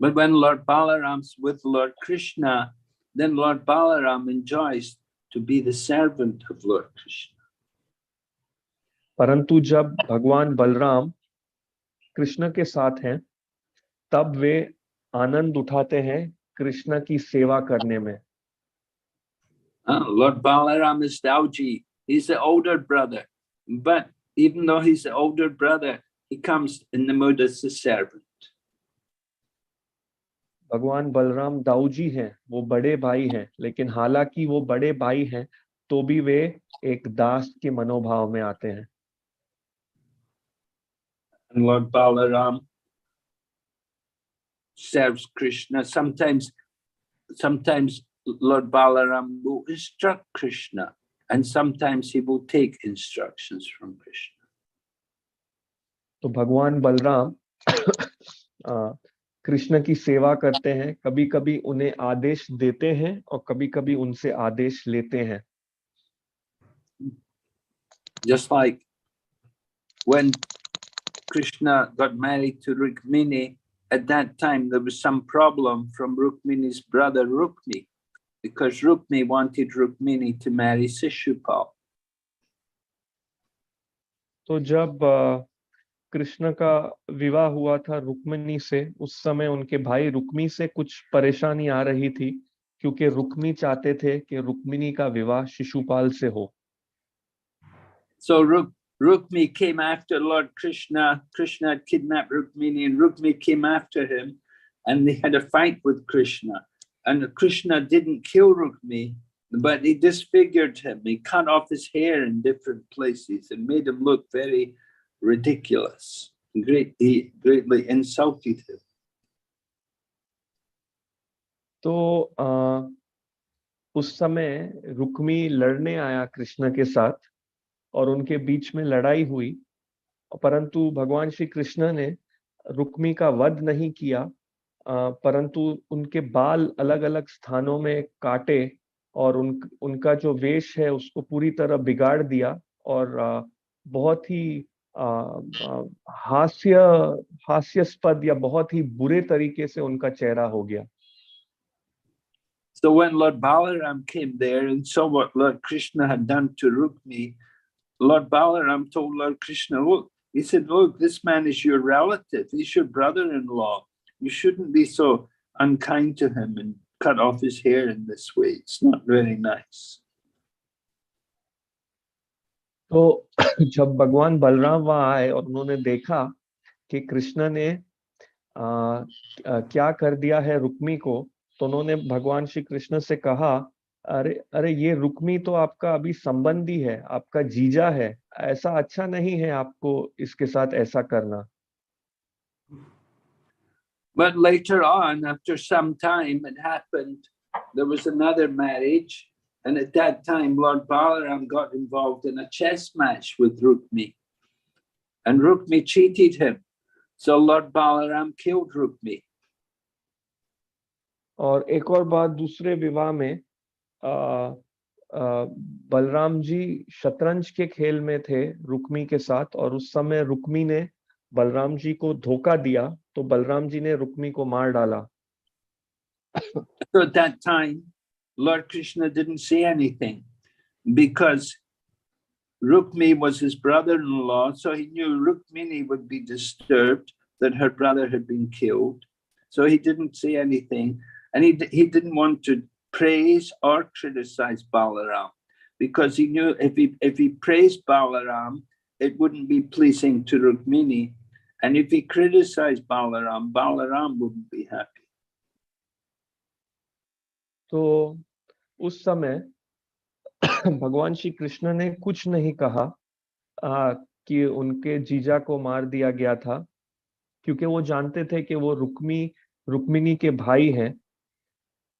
But when Lord Balaram's with Lord Krishna, then Lord Balaram enjoys to be the servant of Lord Krishna. परंतु जब भगवान बलराम कृष्ण के साथ हैं, तब वे आनंद उठाते हैं कृष्ण की सेवा करने में. Lord Balaram is Dauji. He's the older brother. But even though he's the older brother, he comes in the mood as a servant. भगवान बलराम दाऊजी हैं, वो बड़े भाई हैं, लेकिन हालांकि वो बड़े भाई हैं तो भी वे एक दास के मनोभाव में आते हैं. And Lord Balaram serves Krishna. Sometimes Lord Balaram will instruct Krishna, and sometimes he will take instructions from Krishna. तो भगवान बलराम कृष्ण की सेवा करते हैं, कभी-कभी उन्हें आदेश देते हैं और कभी-कभी उनसे आदेश लेते हैं. Just like when Krishna got married to Rukmini, at that time there was some problem from Rukmini's brother Rukmi. because Rukmi wanted Rukmini to marry Shishupal. तो जब कृष्ण का विवाह हुआ था रुक्मिणी से, उस समय उनके भाई रुक्मी से कुछ परेशानी आ रही थी, क्योंकि रुक्मी चाहते थे कि रुक्मिणी का विवाह शिशुपाल से हो. So Rukmi came after Lord Krishna. Krishna had kidnapped Rukmini, and Rukmi came after him, and they had a fight with Krishna. And Krishna didn't kill Rukmi, but he disfigured him. He cut off his hair in different places and made him look very ridiculous. He greatly insulted him. तो उस समय रुक्मी लड़ने आया कृष्ण के साथ और उनके बीच में लड़ाई हुई, परंतु भगवान श्री कृष्ण ने रुक्मी का वध नहीं किया, परंतु उनके बाल अलग अलग स्थानों में काटे और उनका जो वेश है उसको पूरी तरह बिगाड़ दिया और बहुत ही हास्यास्पद या बहुत ही बुरे तरीके से उनका चेहरा हो गया. So when Lord Balaram came there and saw what Lord Krishna had done to Rukmi, Lord Balaram told Lord Krishna, look, he said, look, this man is your relative. He's your brother-in-law. You shouldn't be so unkind to him and cut off his hair in this way. It's not very nice. तो जब भगवान बलराम वहां आए और उन्होंने देखा कि कृष्ण ने क्या कर दिया है रुक्मी को, तो उन्होंने भगवान श्री कृष्ण से कहा, अरे ये रुक्मी तो आपका अभी संबंधी है, आपका जीजा है, ऐसा अच्छा नहीं है आपको इसके साथ ऐसा करना. But later on, after some time, it happened, there was another marriage, and at that time Lord Balaram got involved in a chess match with Rukmi, and Rukmi cheated him. So Lord Balaram killed Rukmi. और एक और बात, दूसरे विवाह में बलराम जी शतरंज के खेल में थे रुक्मी के साथ, और उस समय रुक्मी ने बलराम जी को धोखा दिया, तो बलराम जी ने रुक्मी को मार डाला. So at that time, Lord Krishna didn't say anything because Rukmi was his brother-in-law, so he knew Rukmini would be disturbed that her brother had been killed. So he didn't say anything, and he didn't want to praise or criticize Balaram, because he knew if he praised Balaram, it wouldn't be pleasing to Rukmini, and if he criticized Balaram, Balaram wouldn't be happy. तो उस समय भगवान श्री कृष्ण ने कुछ नहीं कहा कि उनके जीजा को मार दिया गया था, क्योंकि वो जानते थे कि वो रुक्मिणी के भाई हैं.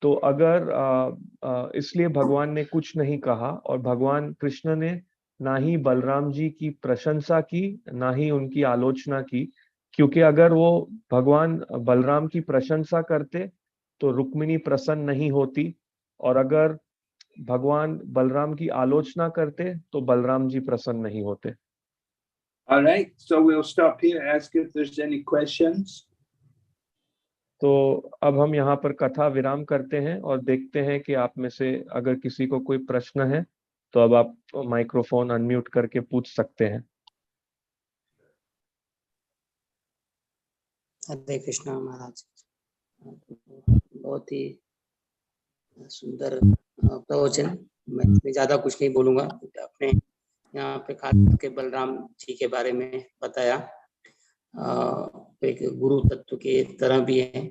तो अगर इसलिए भगवान ने कुछ नहीं कहा, और भगवान कृष्ण ने ना ही बलराम जी की प्रशंसा की, ना ही उनकी आलोचना की, क्योंकि अगर वो भगवान बलराम की प्रशंसा करते तो रुक्मिणी प्रसन्न नहीं होती, और अगर भगवान बलराम की आलोचना करते तो बलराम जी प्रसन्न नहीं होते. All right, so we'll stop here, ask if there's any questions. तो अब हम यहाँ पर कथा विराम करते हैं और देखते हैं कि आप में से अगर किसी को कोई प्रश्न है तो अब आप माइक्रोफोन अनम्यूट करके पूछ सकते हैं. हरे कृष्णा महाराज, बहुत ही सुंदर प्रवचन. मैं ज्यादा कुछ नहीं बोलूंगा. आपने यहाँ पे खास करके बलराम जी के बारे में बताया. एक गुरु तत्व के तरह भी है,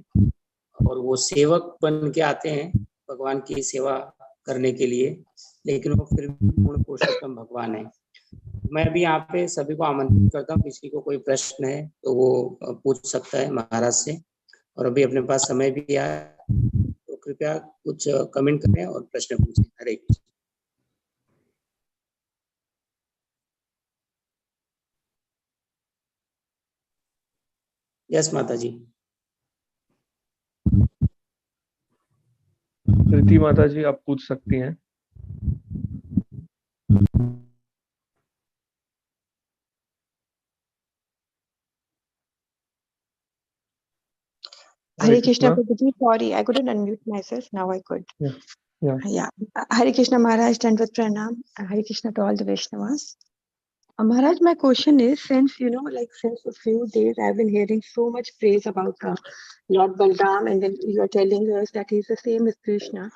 और वो सेवक बन के आते हैं भगवान की सेवा करने के लिए, लेकिन वो फिर भी पूर्ण पुरुषोत्तम भगवान है. मैं भी यहाँ पे सभी को आमंत्रित करता हूँ, किसी को कोई प्रश्न है तो वो पूछ सकता है महाराज से. और अभी अपने पास समय भी आया, तो कृपया कुछ कमेंट करें और प्रश्न पूछें. हरे कृष्ण. यस माता जी. प्रीति माता जी, आप पूछ सकती हैं. Hare Krishna, Prabhuji. Sorry, I couldn't unmute myself. Now I could. Yeah. Yeah. Hare Krishna Maharaj, Dandvat Pranam. Hare Krishna to all the Vaishnavas. Maharaj, my question is, since since a few days I've been hearing so much praise about Lord Balram, and then you are telling us that he's the same as Krishna.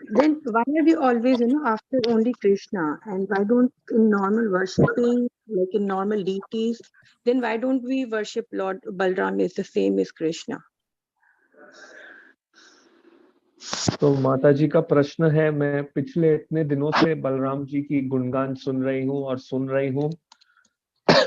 Then why are we always, after only Krishna? And why don't in normal worshipping, like in normal deities, then why don't we worship Lord Balram is the same as Krishna? तो माता जी का प्रश्न है, मैं पिछले इतने दिनों से बलराम जी की गुणगान सुन रही हूँ और सुन रही हूँ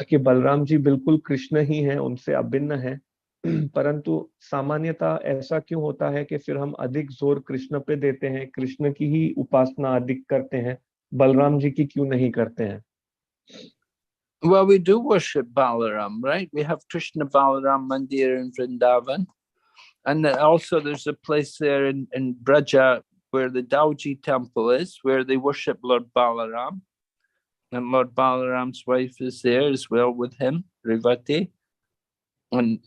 कि बलराम जी बिल्कुल कृष्ण ही हैं, उनसे अभिन्न है, परंतु सामान्यतः ऐसा क्यों होता है कि फिर हम अधिक जोर कृष्ण पे देते हैं, कृष्ण की ही उपासना अधिक करते हैं, बलराम जी की क्यों नहीं करते हैं? Well, we do worship Balaram, right? We have Krishna Balaram Mandir in Vrindavan. And then also there's a place there in Braja where the Dauji temple is, where they worship Lord Balaram. And Lord Balaram's wife is there as well with him, Rivati. And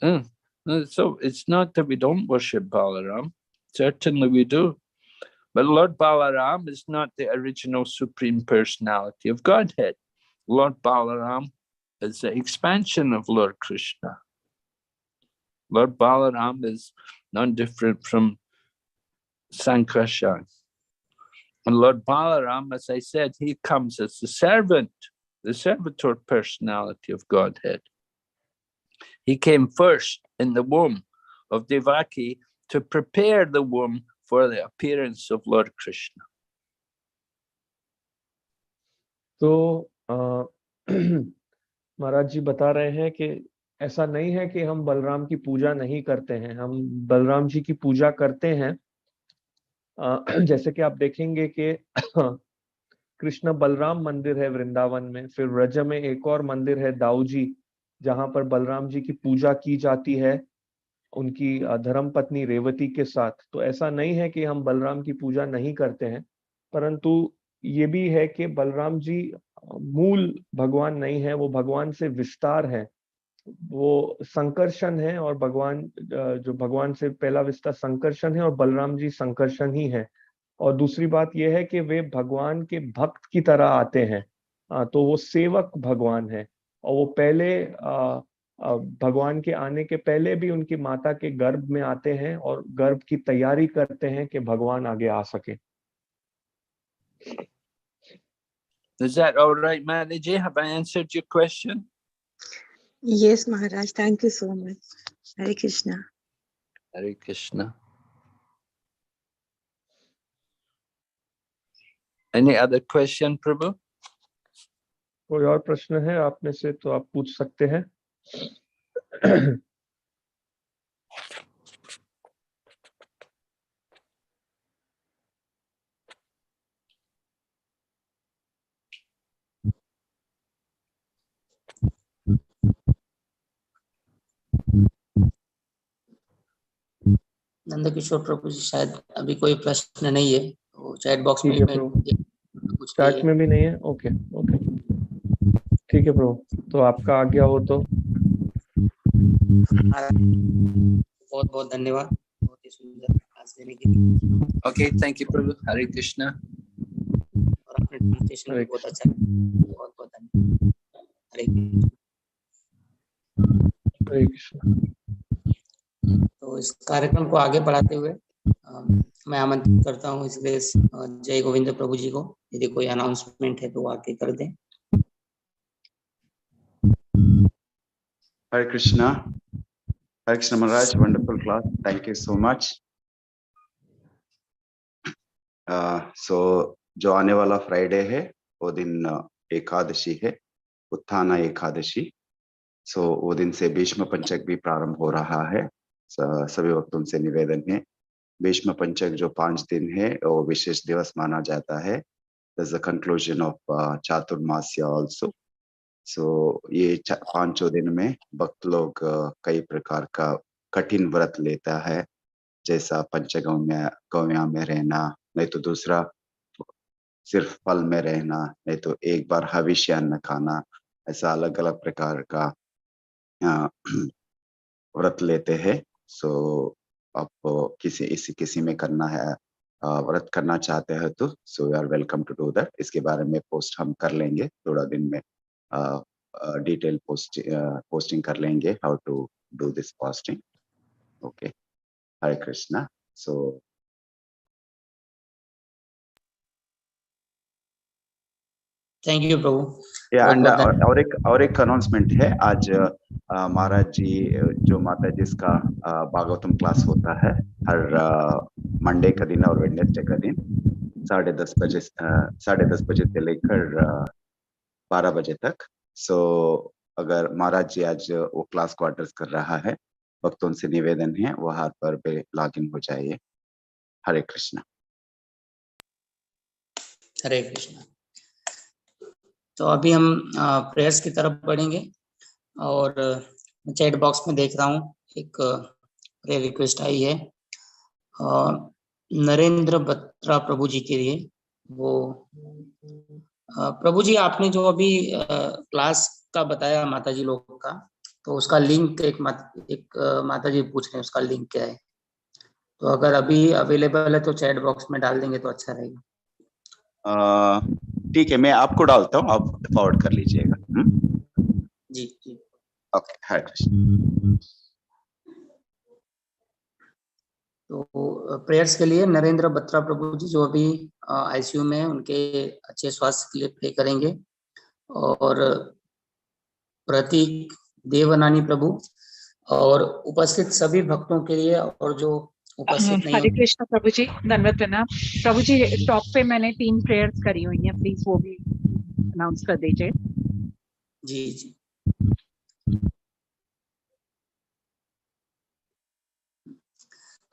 so it's not that we don't worship Balaram. Certainly we do. But Lord Balaram is not the original Supreme Personality of Godhead. Lord Balaram is the expansion of Lord Krishna. Lord Balaram is non different from Sankarshan. And Lord Balaram, as I said, he comes as the servant, the servitor personality of Godhead. He came first in the womb of Devaki to prepare the womb for the appearance of Lord Krishna. तो महाराज जी बता रहे हैं कि ऐसा नहीं है कि हम बलराम की पूजा नहीं करते हैं, हम बलराम जी की पूजा करते हैं। जैसे कि आप देखेंगे कि कृष्ण बलराम मंदिर है वृंदावन में, फिर व्रज में एक और मंदिर है दाऊजी, जहां पर बलराम जी की पूजा की जाती है उनकी धर्म पत्नी रेवती के साथ। तो ऐसा नहीं है कि हम बलराम की पूजा नहीं करते हैं, परंतु ये भी है कि बलराम जी मूल भगवान नहीं है, वो भगवान से विस्तार है, वो संकर्षण है, और भगवान जो भगवान से पहला विस्तार संकर्षण है और बलराम जी संकर्षण ही है। और दूसरी बात यह है कि वे भगवान के भक्त की तरह आते हैं, तो वो सेवक भगवान है, और वो पहले भगवान के आने के पहले भी उनकी माता के गर्भ में आते हैं और गर्भ की तैयारी करते हैं कि भगवान आगे आ सके। Is that all right, Mataji? Have I answered your question? Yes, Maharaj. Thank you so much. Hare Krishna. Hare Krishna. Any other question, Prabhu? कोई और प्रश्न है आप में से तो आप पूछ सकते हैं। नंदकिशोर प्रभु जी, शायद अभी कोई प्रश्न नहीं है, तो चैट बॉक्स में कुछ चैट में भी नहीं है। ओके ओके, ठीक है प्रभु, तो आपका आज्ञा हो तो। बहुत बहुत धन्यवाद, बहुत ही सुंदर क्लास देने के लिए। Okay, thank you, Prabhu. Hare Krishna. और आपने ट्रांसलेशन भी बहुत अच्छा, बहुत बहुत धन्यवाद। हरे कृष्ण। तो इस कार्यक्रम को आगे बढ़ाते हुए मैं आमंत्रित करता हूँ इसलिए जय गोविंद प्रभु जी को, यदि कोई अनाउंसमेंट है तो वो आके कर दें। Hare Krishna. Hare Krishna Maharaj, wonderful class. Thank you so much. So जो आने वाला फ्राइडे है वो दिन एकादशी है, उत्थाना एकादशी। सो वो दिन से भीष्म पंचक भी प्रारंभ हो रहा है। सभी भक्तों से निवेदन है, भीष्म पंचक जो 5 दिन है वो विशेष दिवस माना जाता है। That's the conclusion of चातुर्मास्य also. सो ये 5 दिन में भक्त लोग कई प्रकार का कठिन व्रत लेता है, जैसा पंचगव्य में रहना, नहीं तो दूसरा सिर्फ फल में रहना, नहीं तो एक बार हविष्य अन्न खाना, ऐसा अलग अलग प्रकार का व्रत लेते हैं। सो आप किसी में करना है व्रत करना चाहते हैं तो so you are welcome to do that. इसके बारे में पोस्ट हम कर लेंगे, थोड़ा दिन में डिटेल पोस्टिंग कर लेंगे how to do this fasting. Okay, Hare Krishna. So thank you प्रभु। और एक अनाउंसमेंट है। आज महाराज जी जो माता जी का भागवतम क्लास होता है हर मंडे का दिन और वेडनेसडे का दिन 10:30 बजे से लेकर 12 बजे तक। सो अगर महाराज जी आज वो क्लास को एड्रेस कर रहा है, भक्तों से निवेदन है वहां पर लॉग इन हो जाइए। हरे कृष्णा। हरे कृष्णा। तो अभी हम प्रेयर्स की तरफ बढ़ेंगे और चैट बॉक्स में देख रहा हूँ एक प्रेयर रिक्वेस्ट आई है नरेंद्र बत्रा प्रभु जी के लिए। वो प्रभु जी आपने जो अभी क्लास का बताया माता जी लोग का, तो उसका लिंक एक माता जी पूछ रहे हैं उसका लिंक क्या है, तो अगर अभी अवेलेबल है तो चैट बॉक्स में डाल देंगे तो अच्छा रहेगा। ठीक है, मैं आपको डालता हूँ, आप फॉरवर्ड कर लीजिएगा। जी जी ओके, हरे कृष्ण। तो प्रेयर्स के लिए नरेंद्र बत्रा प्रभु जी जो अभी आईसीयू में, उनके अच्छे स्वास्थ्य के लिए प्रे करेंगे। और प्रतीक देवनानी प्रभु और उपस्थित सभी भक्तों के लिए, और जो उपस्थित नहीं हरे कृष्ण प्रभु जी, धन्यवाद प्रणाम प्रभु जी। टॉप पे मैंने 3 प्रेयर्स करी हुई हैं, प्लीज वो भी अनाउंस कर दीजिए। जी जी।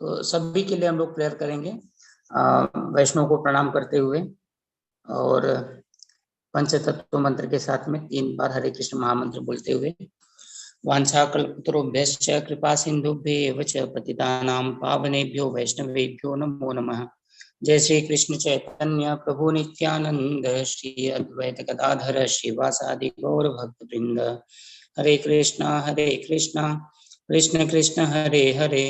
तो सभी के लिए हम लोग प्रेयर करेंगे वैष्णव को प्रणाम करते हुए, और पंचतत्व मंत्र के साथ में 3 बार हरे कृष्ण महामंत्र बोलते हुए। वाञ्छाकल्पतरुभ्यश्च कृपा सिन्धुभ्येव च पतितानां पावनेभ्यो वैष्णवेभ्यो नमो नमः। जय श्री कृष्ण चैतन्य प्रभु नित्यानंद श्री अद्वैत गदाधर श्रीवासादि गौर भक्त वृंद। हरे कृष्णा कृष्ण कृष्ण हरे हरे,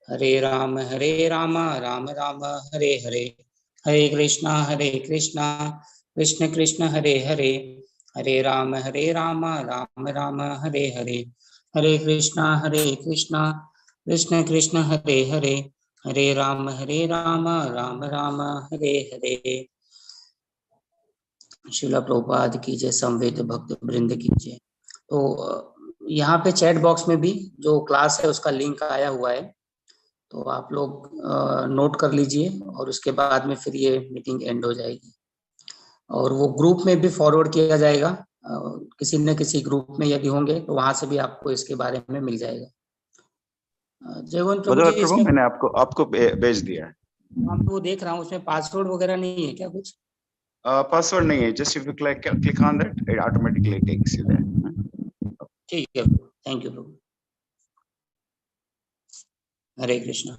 हरे राम राम राम हरे हरे। हरे कृष्णा कृष्ण कृष्ण हरे हरे, हरे राम राम राम हरे हरे। हरे कृष्णा कृष्ण कृष्ण हरे हरे, हरे राम राम राम हरे हरे। श्रील प्रभुपाद की जय, संवेद भक्त वृंद की जय। तो यहाँ पे चैट बॉक्स में भी जो क्लास है उसका लिंक आया हुआ है, तो आप लोग नोट कर लीजिए और उसके बाद में फिर ये मीटिंग एंड हो जाएगी। और वो ग्रुप में भी फॉरवर्ड किया जाएगा, किसी न किसी ग्रुप में यदि होंगे तो वहां से भी आपको इसके बारे में मिल जाएगा। जयगोविंद प्रभु जी, इसमें मैंने आपको भेज दिया है। हम वो देख रहा हूँ, उसमें पासवर्ड वगैरह नहीं है क्या कुछ? पासवर्ड नहीं है, just if you click on that it automatically takes you there. ठीक है, थैंक यू प्रभु। हरे कृष्णा।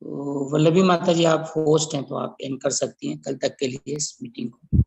तो वल्लभी माता जी आप होस्ट हैं तो आप एंड कर सकती हैं कल तक के लिए इस मीटिंग को।